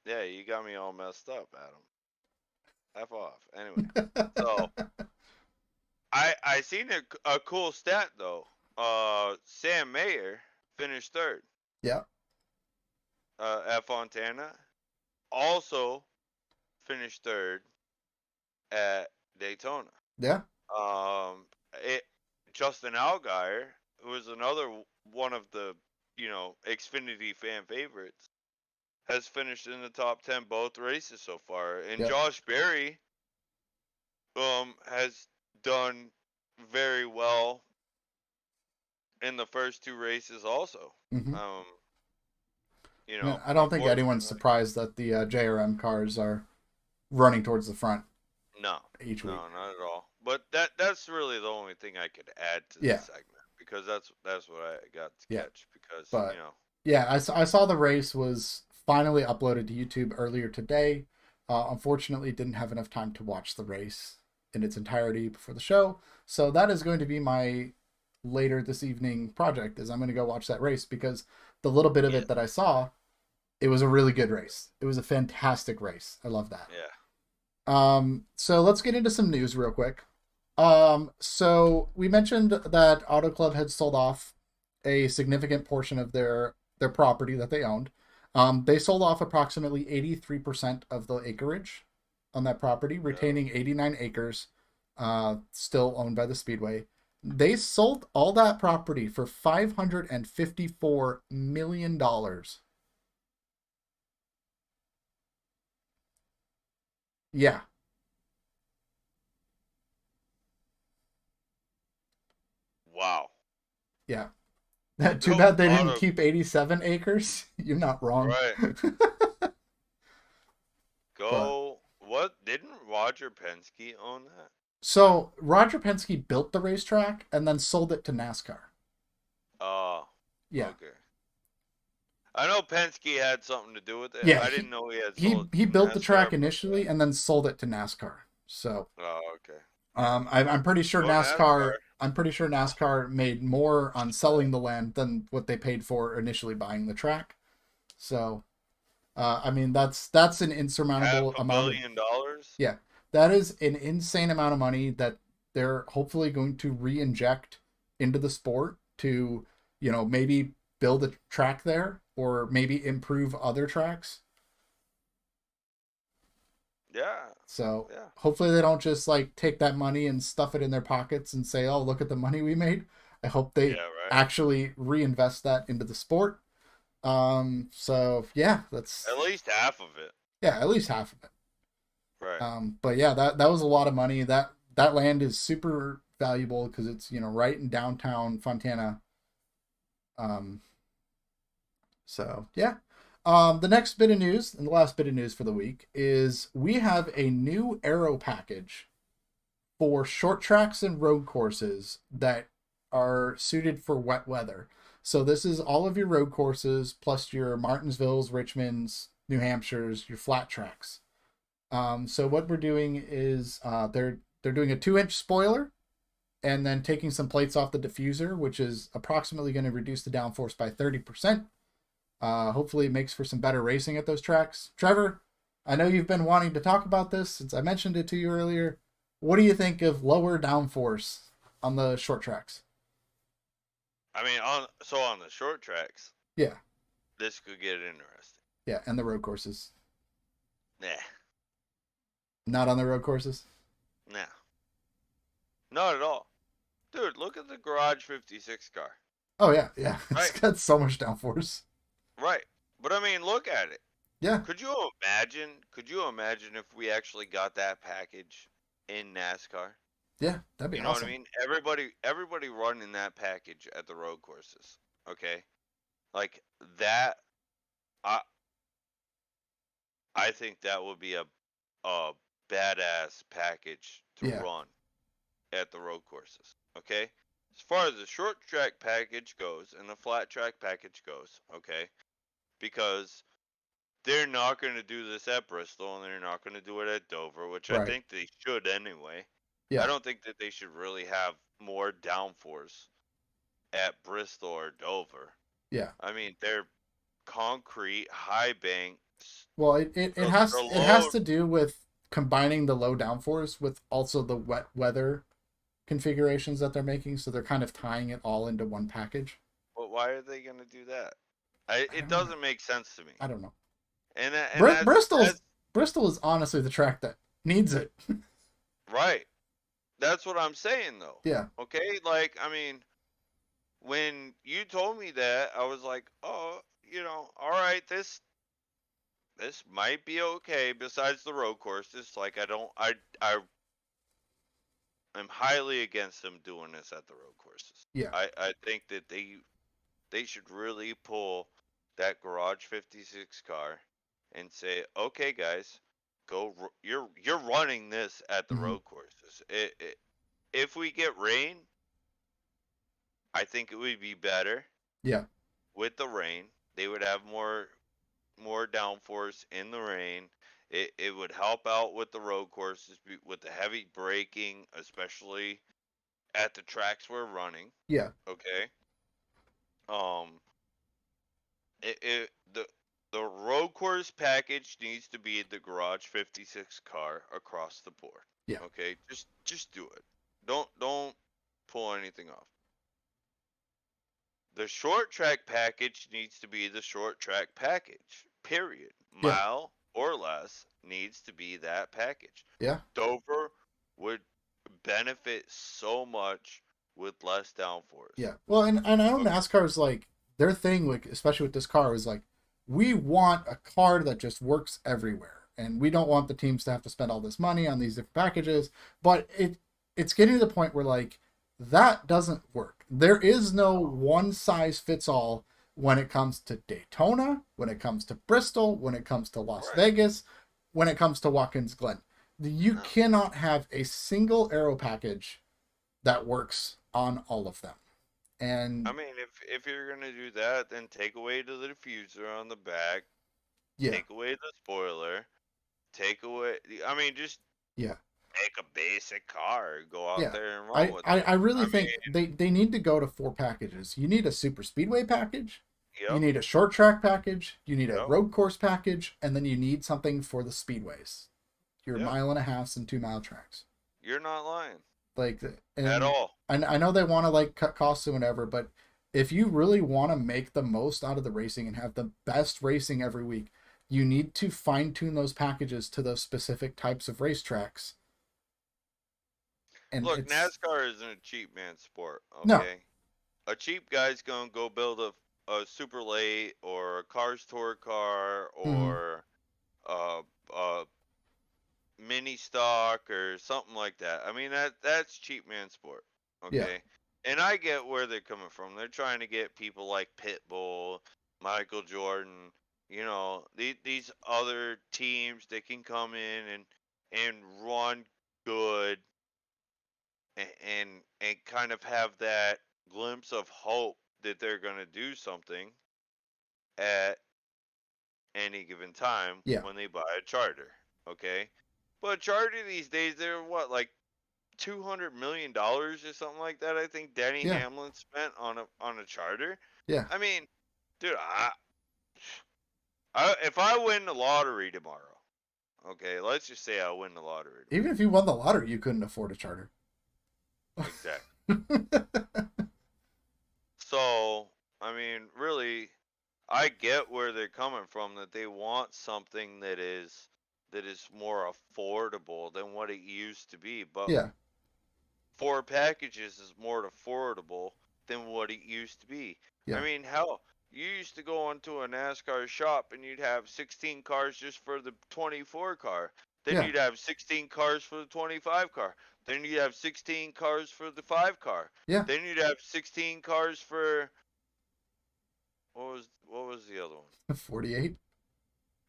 yeah, you got me all messed up, Adam. F off. Anyway, so I seen a cool stat though. Sam Mayer finished third. Yeah. At Fontana. Also finished third at Daytona. Yeah. Um, it Justin Allgaier, who is another one of the Xfinity fan favorites, has finished in the top 10 both races so far, and Yeah. Josh Berry has done very well in the first two races also. Mm-hmm. Um, I don't think anyone's unfortunately, surprised that the JRM cars are running towards the front no, each week. no, not at all. But that's really the only thing I could add to this Yeah. segment because that's what I got to Yeah. catch because But yeah, I saw the race was finally uploaded to YouTube earlier today. Unfortunately, didn't have enough time to watch the race in its entirety before the show. So that is going to be my later this evening project is I'm going to go watch that race because the little bit of yeah, it that I saw, it was a really good race. It was a fantastic race. I love that. yeah. So let's get into some news real quick. So we mentioned that Auto Club had sold off a significant portion of their property that they owned. They sold off approximately 83% of the acreage on that property, Yeah. retaining 89 acres, still owned by the Speedway. They sold all that property for $554 million. Yeah, Wow. yeah. Too Go bad they didn't auto. keep 87 acres. You're not wrong. Right. But Go. What? Didn't Roger Penske own that? so Roger Penske built the racetrack and then sold it to NASCAR. Oh. Yeah, Okay. I know Penske had something to do with it. yeah. I didn't He know he had he sold he it to built the NASCAR, track but initially and then sold it to NASCAR. So okay. I'm pretty sure Go NASCAR. NASCAR made more on selling the land than what they paid for initially buying the track. So I mean that's an Half insurmountable a amount of billion dollars. yeah, that is an insane amount of money that they're hopefully going to re-inject into the sport to, maybe build a track there or maybe improve other tracks. Yeah. So Yeah. hopefully they don't just like take that money and stuff it in their pockets and say, "Oh, look at the money we made." I hope they Yeah. Right. actually reinvest that into the sport. So yeah, At that's least half of it. yeah, at least half of it. Right. But yeah, that was a lot of money. That land is super valuable because it's right in downtown Fontana. Um, so yeah. The next bit of news and the last bit of news for the week is we have a new Aero package for short tracks and road courses that are suited for wet weather. So this is all of your road courses plus your Martinsvilles, Richmonds, New Hampshires, your flat tracks. So what we're doing is they're doing a 2-inch spoiler and then taking some plates off the diffuser, which is approximately going to reduce the downforce by 30%. Hopefully, it makes for some better racing at those tracks. Trevor, I know you've been wanting to talk about this since I mentioned it to you earlier. What do you think of lower downforce on the short tracks? I mean, on the short tracks, Yeah, this could get interesting. yeah, and the road courses. Nah. Not on the road courses. Nah. Not at all. Dude, look at the Garage 56 car. Oh yeah, yeah. It's Right. got so much downforce. Right. But I mean, look at it. Yeah, Could you imagine if we actually got that package in NASCAR? yeah, that'd be You know what I awesome. mean? Everybody running that package at the road courses. Okay? Like that I I think that would be a badass package to Yeah. run at the road courses. Okay? As far as the short track package goes and the flat track package goes, okay? Because they're not going to do this at Bristol and they're not going to do it at Dover, which I Right. think they should anyway. I Yeah. don't think that they should really have more downforce at Bristol or Dover. Yeah. I mean, they're concrete, high banks. Well, it The has load, to do with combining the low downforce with also the wet weather configurations that they're making, so they're kind of tying it all into one package. but why are they going to do that? I It don't know. doesn't make sense to me. I don't know. And Bristol's that's Bristol is honestly the track that needs it. right. That's what I'm saying though. Yeah. Okay? Like, I mean, when you told me that, I was like, "Oh, all right, this might be okay besides the road courses. Like I am highly against them doing this at the road courses. Yeah. I think that they should really pull that Garage 56 car and say, "Okay, guys, you're running this at the Hmm. road courses. If we get rain, I think it would be better Yeah. with the rain. They would have more downforce in the rain. It would help out with the road courses with the heavy braking, especially at the tracks we're running. Yeah. Okay. Um. The road course package needs to be the Garage 56 car across the board. Yeah. Okay. Just do it. don't pull anything off. The short track package needs to be the short track package. Period. Yeah. Mile or less needs to be that package. Yeah. Dover would benefit so much with less downforce. Yeah. Well, and I know Okay. NASCAR's like their thing, like especially with this car, is like we want a car that just works everywhere, and we don't want the teams to have to spend all this money on these different packages. But it's getting to the point where like that doesn't work. There is no one size fits all when it comes to Daytona, when it comes to Bristol, when it comes to Las Right. Vegas, when it comes to Watkins Glen. You No. cannot have a single aero package that works on all of them. I And mean, if you're gonna do that, then take away the diffuser on the back, yeah, take away the spoiler, take away. I mean, just yeah, make a basic car, go out yeah. there and run I, with I, it. I really I think mean, they need to go to four packages. You need a super speedway package, you yep, need a short track package, you need a yep. road course package, and then you need something for the speedways. Your Yeah, 1.5 mile and 2 mile tracks. you're not lying Like, at and all. I know they want to like cut costs and whatever, but if you really want to make the most out of the racing and have the best racing every week, you need to fine tune those packages to those specific types of racetracks. And Look, it's NASCAR isn't a cheap man sport, no, okay? A cheap guy's gonna go build a super late or a Cars Tour car mm-hmm. or a, a mini stock or something like that. I mean that's cheap man sport, Yeah, okay? And I get where they're coming from. They're trying to get people like Pitbull, Michael Jordan, these other teams that can come in and run good and kind of have that glimpse of hope that they're going to do something at any given time yeah, when they buy a charter, okay? But a charter these days, they're what, like $200 million or something like that. I think Denny yeah, Hamlin spent on a charter. yeah. I mean, dude, if I win the lottery tomorrow, okay, let's just say I win the lottery Even tomorrow. if you won the lottery, you couldn't afford a charter. Exactly. So, I mean, really, I get where they're coming from, that they want something that is more affordable than what it used to be. But Yeah, four packages is more affordable than what it used to be. I yeah, mean, hell, you used to go into a NASCAR shop and you'd have 16 cars just for the 24 car. Then yeah, you'd have 16 cars for the 25 car. Then you'd have 16 cars for the 5 car. yeah. Then you'd have 16 cars for what was the other one? 48.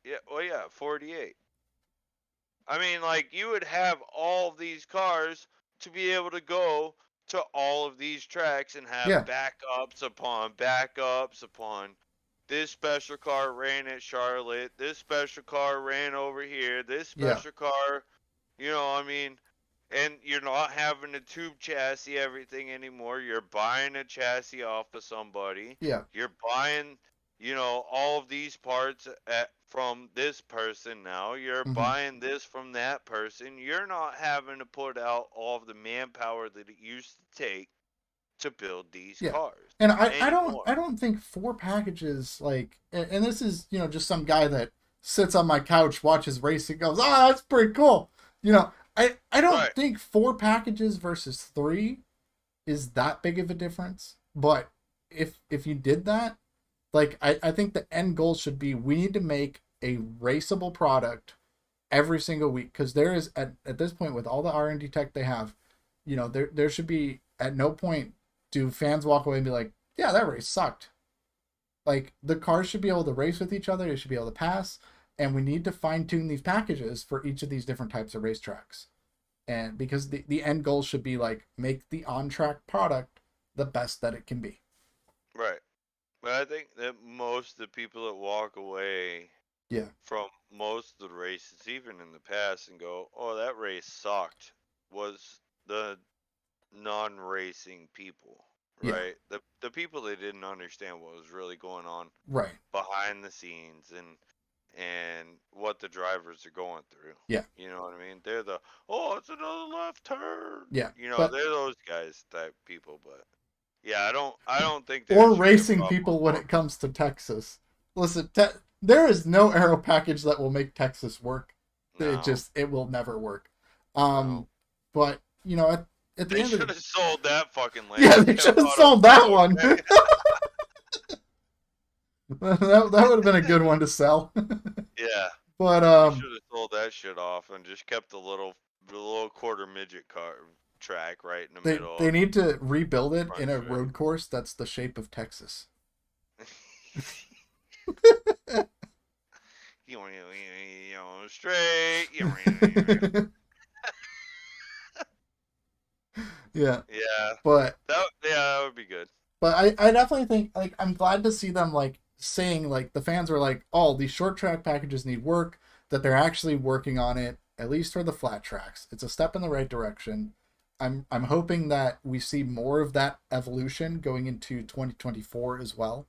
Yeah, well, yeah, 48. I mean, like you would have all of these cars to be able to go to all of these tracks and have Yeah, backups upon backups upon. This special car ran at Charlotte. This special car ran over here. This yeah, special car, I mean, and you're not having to tube chassis everything anymore. You're buying a chassis off of somebody. yeah. You're buying, all of these parts from this person now. You're Mm-hmm. buying this from that person. You're not having to put out all of the manpower that it used to take to build these Yeah. cars And I don't anymore. I don't think four packages like and this is, just some guy that sits on my couch, watches racing, goes, "Oh, that's pretty cool." I don't Right. think four packages versus three is that big of a difference. But if you did that, like I think the end goal should be we need to make a raceable product every single week because there is at this point with all the R&D tech they have, there should be at no point do fans walk away and be like, yeah, that race sucked. Like the cars should be able to race with each other, they should be able to pass, and we need to fine tune these packages for each of these different types of racetracks. And because the end goal should be like make the on track product the best that it can be. Right. But I think that most of the people that walk away Yeah. from most of the races, even in the past, and go, "Oh, that race sucked," was the non-racing people, Yeah. right? The people that didn't understand what was really going on Right. behind the scenes, and what the drivers are going through. Yeah. You know what I mean? They're it's another left turn. Yeah. You know, But they're those guys type people. But yeah, I don't think there or should be a racing problem people with when it comes to Texas. Listen, there is no aero package that will make Texas work. no, It will never work. no. But at the They end of should the have sold that fucking land. yeah, And they should kept have Auto sold Club, that one. okay? That would have been a good one to sell. Yeah, But they should have sold that shit off and just kept the little quarter midget car track right in the they middle. need to rebuild it in Front a straight. road course that's the shape of Texas. Straight. Yeah, Yeah, but that would be good. I definitely think like I'm glad to see them like saying like the fans are like, oh, these short track packages need work, that they're actually working on it, at least for the flat tracks. It's a step in the right direction. I'm hoping that we see more of that evolution going into 2024 as well.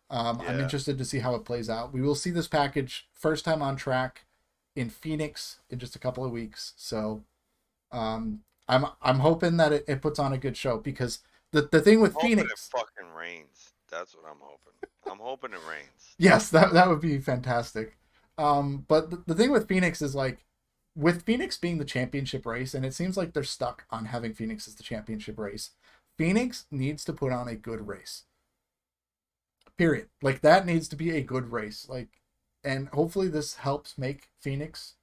I'm Yeah. interested to see how it plays out. We will see this package first time on track in Phoenix in just a couple of weeks. So I'm hoping that it puts on a good show because the thing with Hoping it Phoenix, fucking rains. That's what I'm hoping. I'm hoping it rains. yes, that would be fantastic. But the thing with Phoenix is like with Phoenix being the championship race, and it seems like they're stuck on having Phoenix as the championship race. Phoenix needs to put on a good race. Period. Like that needs to be a good race. Like, and hopefully this helps make Phoenix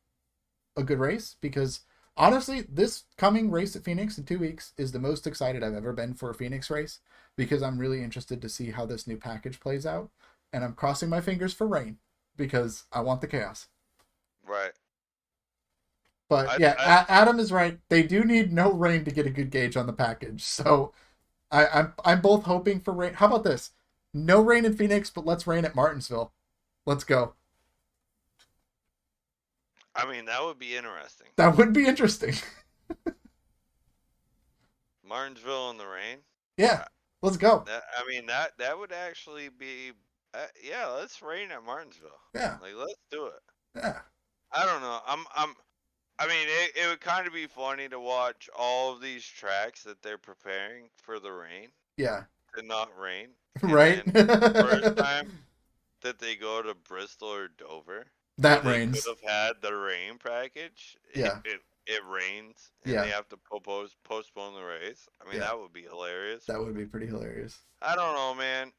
a good race because honestly, this coming race at Phoenix in 2 weeks is the most excited I've ever been for a Phoenix race because I'm really interested to see how this new package plays out. And I'm crossing my fingers for rain because I want the chaos. Right. But I yeah, I Adam is right. They do need no rain to get a good gauge on the package. So I'm both hoping for rain. How about this? No rain in Phoenix, but let's rain at Martinsville. Let's go. I mean that would be interesting. That would be interesting. Martinsville in the rain. Yeah, Uh, let's go. that would actually be. Yeah, let's rain at Martinsville. Yeah, Like let's do it. yeah, I don't know. I mean, it would kind of be funny to watch all of these tracks that they're preparing for the rain yeah. to not rain, and Right? then first time that they go to Bristol or Dover, where That they could rains. have had the rain package, Yeah, it rains and they yeah, have to postpone the race. I mean, yeah. that would be hilarious. That would be pretty hilarious. I don't know, man.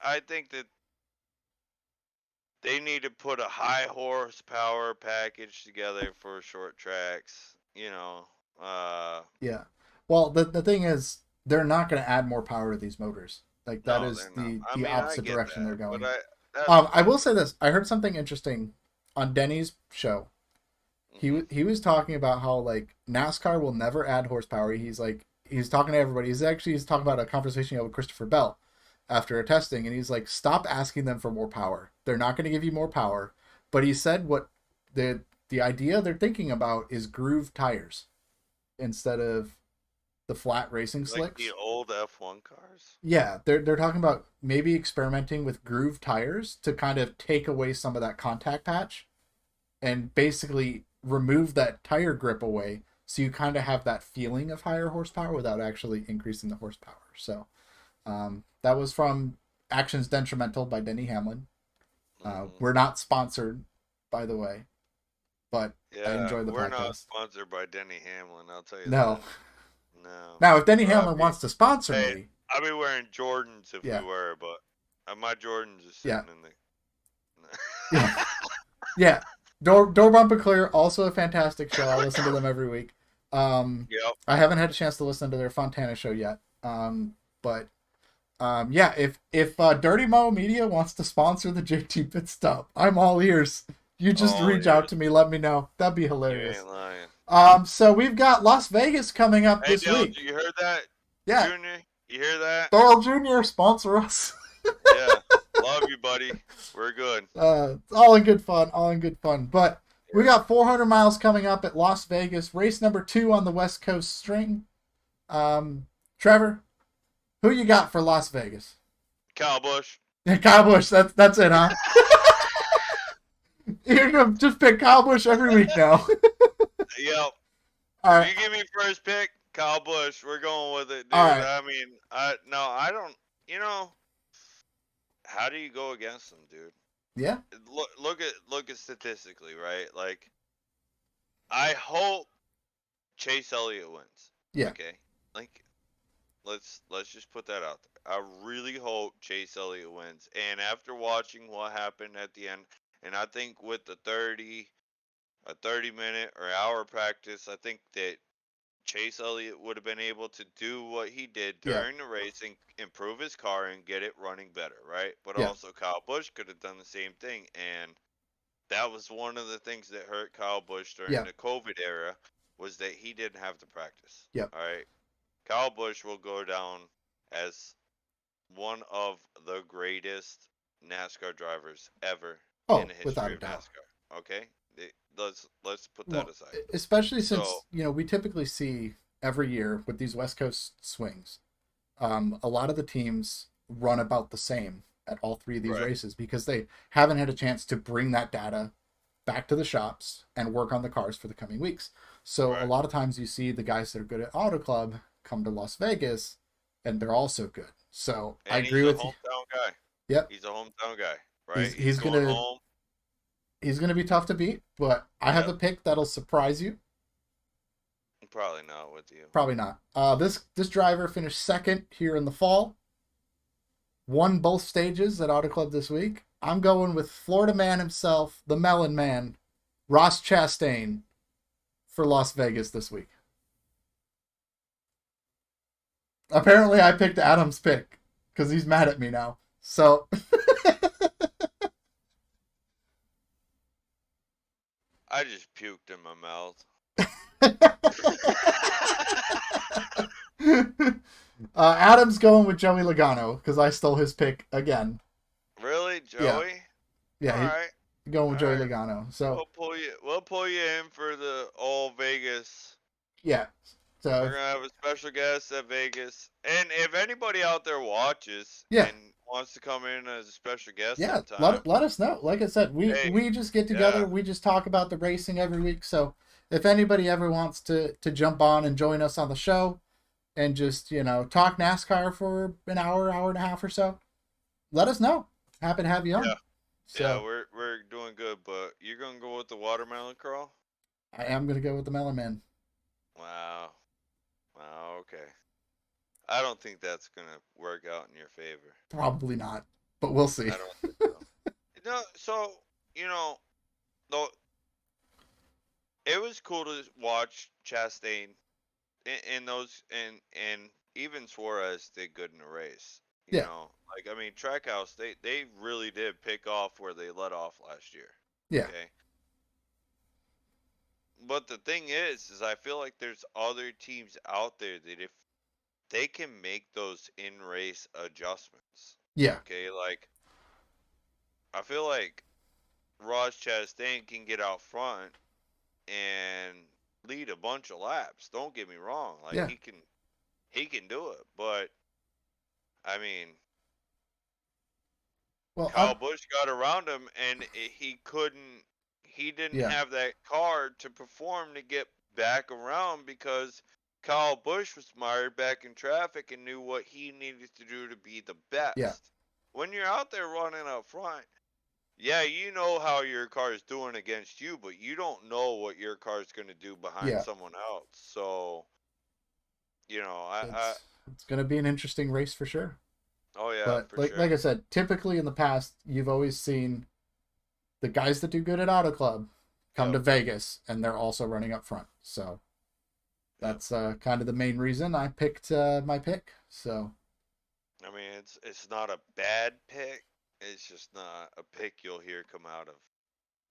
I think that they need to put a high horsepower package together for short tracks. Yeah. Well, the thing is, they're not going to add more power to these motors. Like that No, is they're not. I the mean, I opposite get direction they're that, but going. that's I fine. will say this. I heard something interesting on Denny's show. Hmm. He was talking about how like NASCAR will never add horsepower. He's talking to everybody. He's talking about a conversation he had with Christopher Bell after a testing, and he's like, stop asking them for more power. They're not going to give you more power. But he said what the idea they're thinking about is groove tires instead of the flat racing Like the slicks. old F1 cars. Yeah, they're talking about maybe experimenting with groove tires to kind of take away some of that contact patch and basically remove that tire grip away so you kind of have that feeling of higher horsepower without actually increasing the horsepower. So that was from Actions Detrimental by Denny Hamlin. Hmm. We're not sponsored, by the way, but I Yeah, enjoy the we're not podcast. sponsored by Denny Hamlin. I'll tell you No. that. No, Now, if Denny but Hamlin wants to sponsor hey, me, I'd be wearing Jordans if we yeah, were, but my Jordans is yeah, sitting in the. yeah, yeah. Door Bumper Clear, also a fantastic show. I listen to them every week. Yep. I haven't had a chance to listen to their Fontana show yet. But yeah, if Dirty Mo Media wants to sponsor the JT Pitstop, I'm all ears. You just All reach out ears. to me, let me know. That'd be You hilarious. ain't lying. So we've got Las Vegas coming up Hey, this Dale, week. you heard that, Yeah, Junior? You hear that? Doyle Jr. sponsor us. Yeah. Love you, buddy. We're good. All in good fun, all in good fun. But we Yeah. got 400 miles coming up at Las Vegas, race number 2 on the West Coast string. Trevor, who you got for Las Vegas? Kyle Busch. Kyle Busch, that's it, huh? You're gonna just pick Kyle Busch every week now. Yep. All If right, you give me first pick, Kyle Busch, we're going with it, all dude. right. I mean, I don't. You know, how do you go against them, dude? Yeah, Look at statistically, right? Like, I hope Chase Elliott wins. yeah, Okay, like let's just put that out there. I really hope Chase Elliott wins. And after watching what happened at the end, and I think with the 30 minute or hour practice, I think that Chase Elliott would have been able to do what he did yeah, during the race and improve his car and get it running better, right? But yeah, also Kyle Busch could have done the same thing, and that was one of the things that hurt Kyle Busch during yeah, the COVID era was that he didn't have to practice. yeah. All right, Kyle Busch will go down as one of the greatest NASCAR drivers ever in Oh, the without history a of doubt. NASCAR. Okay, let's put that Well, aside. especially So since we typically see every year with these West Coast swings, a lot of the teams run about the same at all three of these right, races because they haven't had a chance to bring that data back to the shops and work on the cars for the coming weeks. So a right, lot of times you see the guys that are good at Auto Club come to Las Vegas and they're also good. So I and agree he's a with you. hometown guy. Yep. He's a hometown guy, right? He's He's he's going gonna home. he's gonna be tough to beat, but I have Yep, a pick that'll surprise you. probably not with you. Probably not. This driver finished second here in the fall. Won both stages at Auto Club this week. I'm going with Florida man himself, the Melon Man, Ross Chastain, for Las Vegas this week. Apparently, I picked Adam's pick because he's mad at me now. So, I just puked in my mouth. Adam's going with Joey Logano because I stole his pick again. Really, Yeah, Joey? yeah, All right, he's going with all Joey right. Logano. So, We'll pull you in for the old Vegas. yeah. So, We're gonna have a special guest at Vegas, and if anybody out there watches yeah, and wants to come in as a special guest yeah. sometime, Let us know. Like I said, hey, we just get yeah, together. We just talk about the racing every week. So, if anybody ever wants to jump on and join us on the show and just talk NASCAR for an hour, hour and a half or so, let us know. Happy to have you yeah, on. yeah, So, we're doing good, but you're gonna go with the watermelon crawl? I am gonna go with the Melon Man. Wow, wow, okay. I don't think that's gonna work out in your favor. Probably not, but we'll see. I don't think so. No, so you know, though it was cool to watch Chastain in those and even Suarez did good in the race. You Yeah, know, like I mean, Trackhouse they really did pick off where they let off last year. yeah, Okay, but the thing is I feel like there's other teams out there that if they can make those in race adjustments. yeah, Okay, like I feel like Ross Chastain can get out front and lead a bunch of laps. Don't get me wrong, like yeah. he can do it, but I mean, Well, Kyle Busch got around him, and he couldn't. He didn't yeah, have that car to perform to get back around because Kyle Busch was mired back in traffic and knew what he needed to do to be the yeah, best. When you're out there running up front, yeah, you know how your car is doing against you, but you don't know what your car is going to do behind yeah. someone else. So, I, It's gonna be an interesting race for sure. oh yeah, But for like sure. I said, typically in the past, you've always seen the guys that do good at Auto Club come Yep, to Vegas, and they're also running up front. So yep. that's kind of the main reason I picked my pick. So I mean, it's not a bad pick. It's just not a pick you'll hear come out of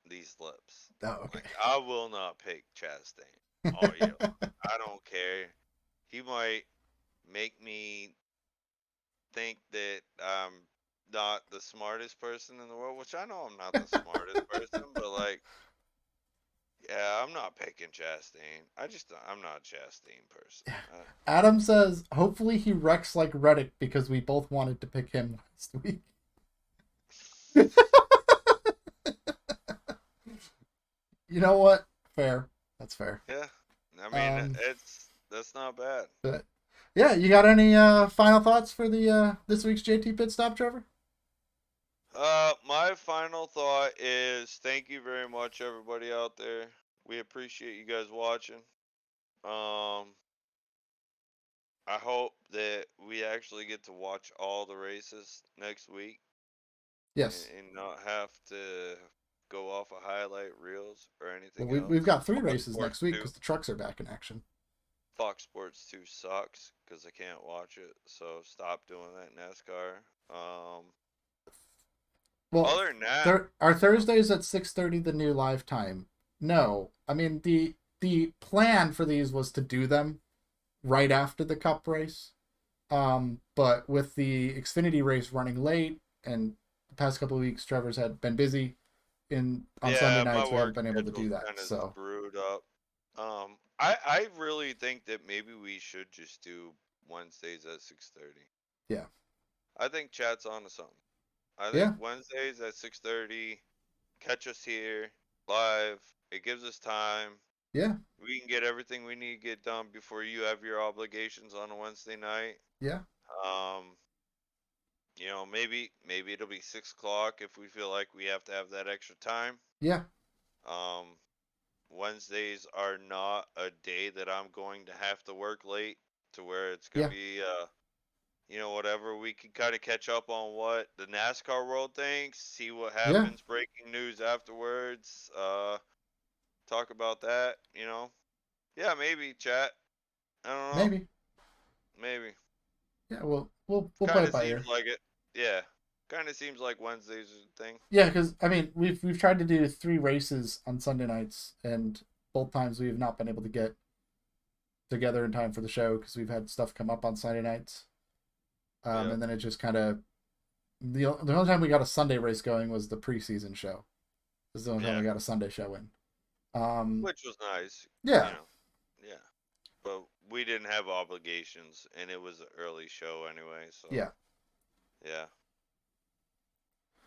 these lips. oh, okay. Like I will not pick Chastain. Oh yeah, I don't care. He might make me think that I'm not the smartest person in the world, which I know I'm not the smartest person, but like, yeah, I'm not picking Chastain. I'm not a Chastain person. Adam says hopefully he wrecks like Reddick because we both wanted to pick him last week. You know what? Fair. That's fair. Yeah, I mean Um, that's not bad. but yeah, you got any final thoughts for the this week's JT Pit Stop, Trevor? My final thought is thank you very much, everybody out there. We appreciate you guys watching. Um, I hope that we actually get to watch all the races next week Yes. and not have to go off of highlight reels or Well, anything we've else. got three Fox races next Sports week 2, because the trucks are back in action. Fox Sports 2 sucks because I can't watch it. So stop doing that, NASCAR. Well, Other than that, there are Thursdays at 6:30 the new live time. No, I mean the plan for these was to do them right after the Cup race. But with the Xfinity race running late and the past couple of weeks, Trevor's had been busy in on Sunday yeah, my nights. We haven't work been able to do schedule's that. kind of So screwed up. I really think that maybe we should just do Wednesdays at 6:30. yeah, I think chat's on to something. I think yeah, Wednesdays at 6:30, catch us here live. It gives us time. yeah, We can get everything we need to get done before you have your obligations on a Wednesday night. yeah, Um, maybe it'll be 6 o'clock if we feel like we have to have that extra time. yeah, Um, Wednesdays are not a day that I'm going to have to work late to where it's gonna yeah, be whatever. We can kind of catch up on what the NASCAR world thinks, see what yeah. happens, breaking news afterwards. Talk about that. Yeah, maybe chat. I don't know. Maybe. Maybe. Yeah, we'll play Kind it of by seems ear. like it. Yeah. Kind of seems like Wednesdays is a thing. Yeah, because I mean we've tried to do three races on Sunday nights, and both times we have not been able to get together in time for the show because we've had stuff come up on Sunday nights. Yeah. And then it just kind of the only time we got a Sunday race going was the preseason show. This is the only time Yeah. we got a Sunday show in. Which was nice. Yeah, Yeah. But we didn't have obligations, and it was an early show anyway. So yeah, yeah.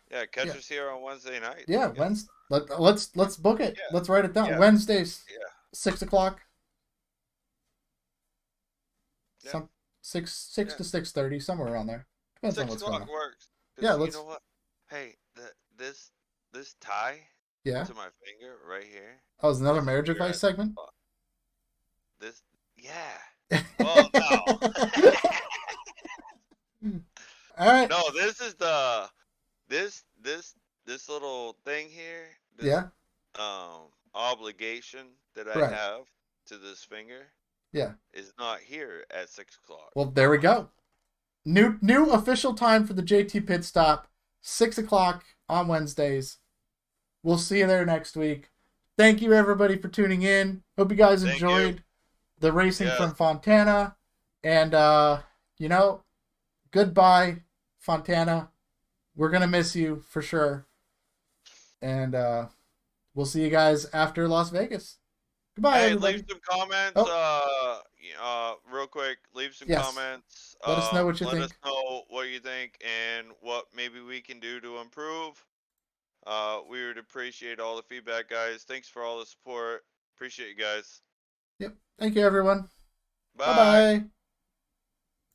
Yeah, catch yeah, us here on Wednesday night. yeah. Yeah. Let's book it. Yeah. Let's write it down. Yeah. Wednesdays, Yeah. 6 o'clock. Yeah. Some six Yeah. to 6:30, somewhere around there. Depends on Six what's going o'clock on. works. Yeah, Cause you let's. know what? Hey, this tie Yeah. to my finger right here Oh, is another is marriage here advice at segment? this. Yeah. All Well, no. right. No, this is the this little thing here. This Yeah. obligation that I Right. have to this finger Yeah. is not here at 6 o'clock Well, there on we Wednesday. go. New official time for the JT Pit Stop, 6 o'clock on Wednesdays. We'll see you there next week. Thank you everybody for tuning in. Hope you guys Thank you. enjoyed the racing Yes. from Fontana. And you know, goodbye, Fontana. We're gonna miss you for sure. And we'll see you guys after Las Vegas. Goodbye, Hey, leave everybody. some comments. Oh, Real quick, leave some yes. comments. Let us know what you Let us think. know what you think and what maybe we can do to improve. We would appreciate all the feedback, guys. Thanks for all the support. Appreciate you guys. Yep. Thank you, everyone. Bye Bye. bye.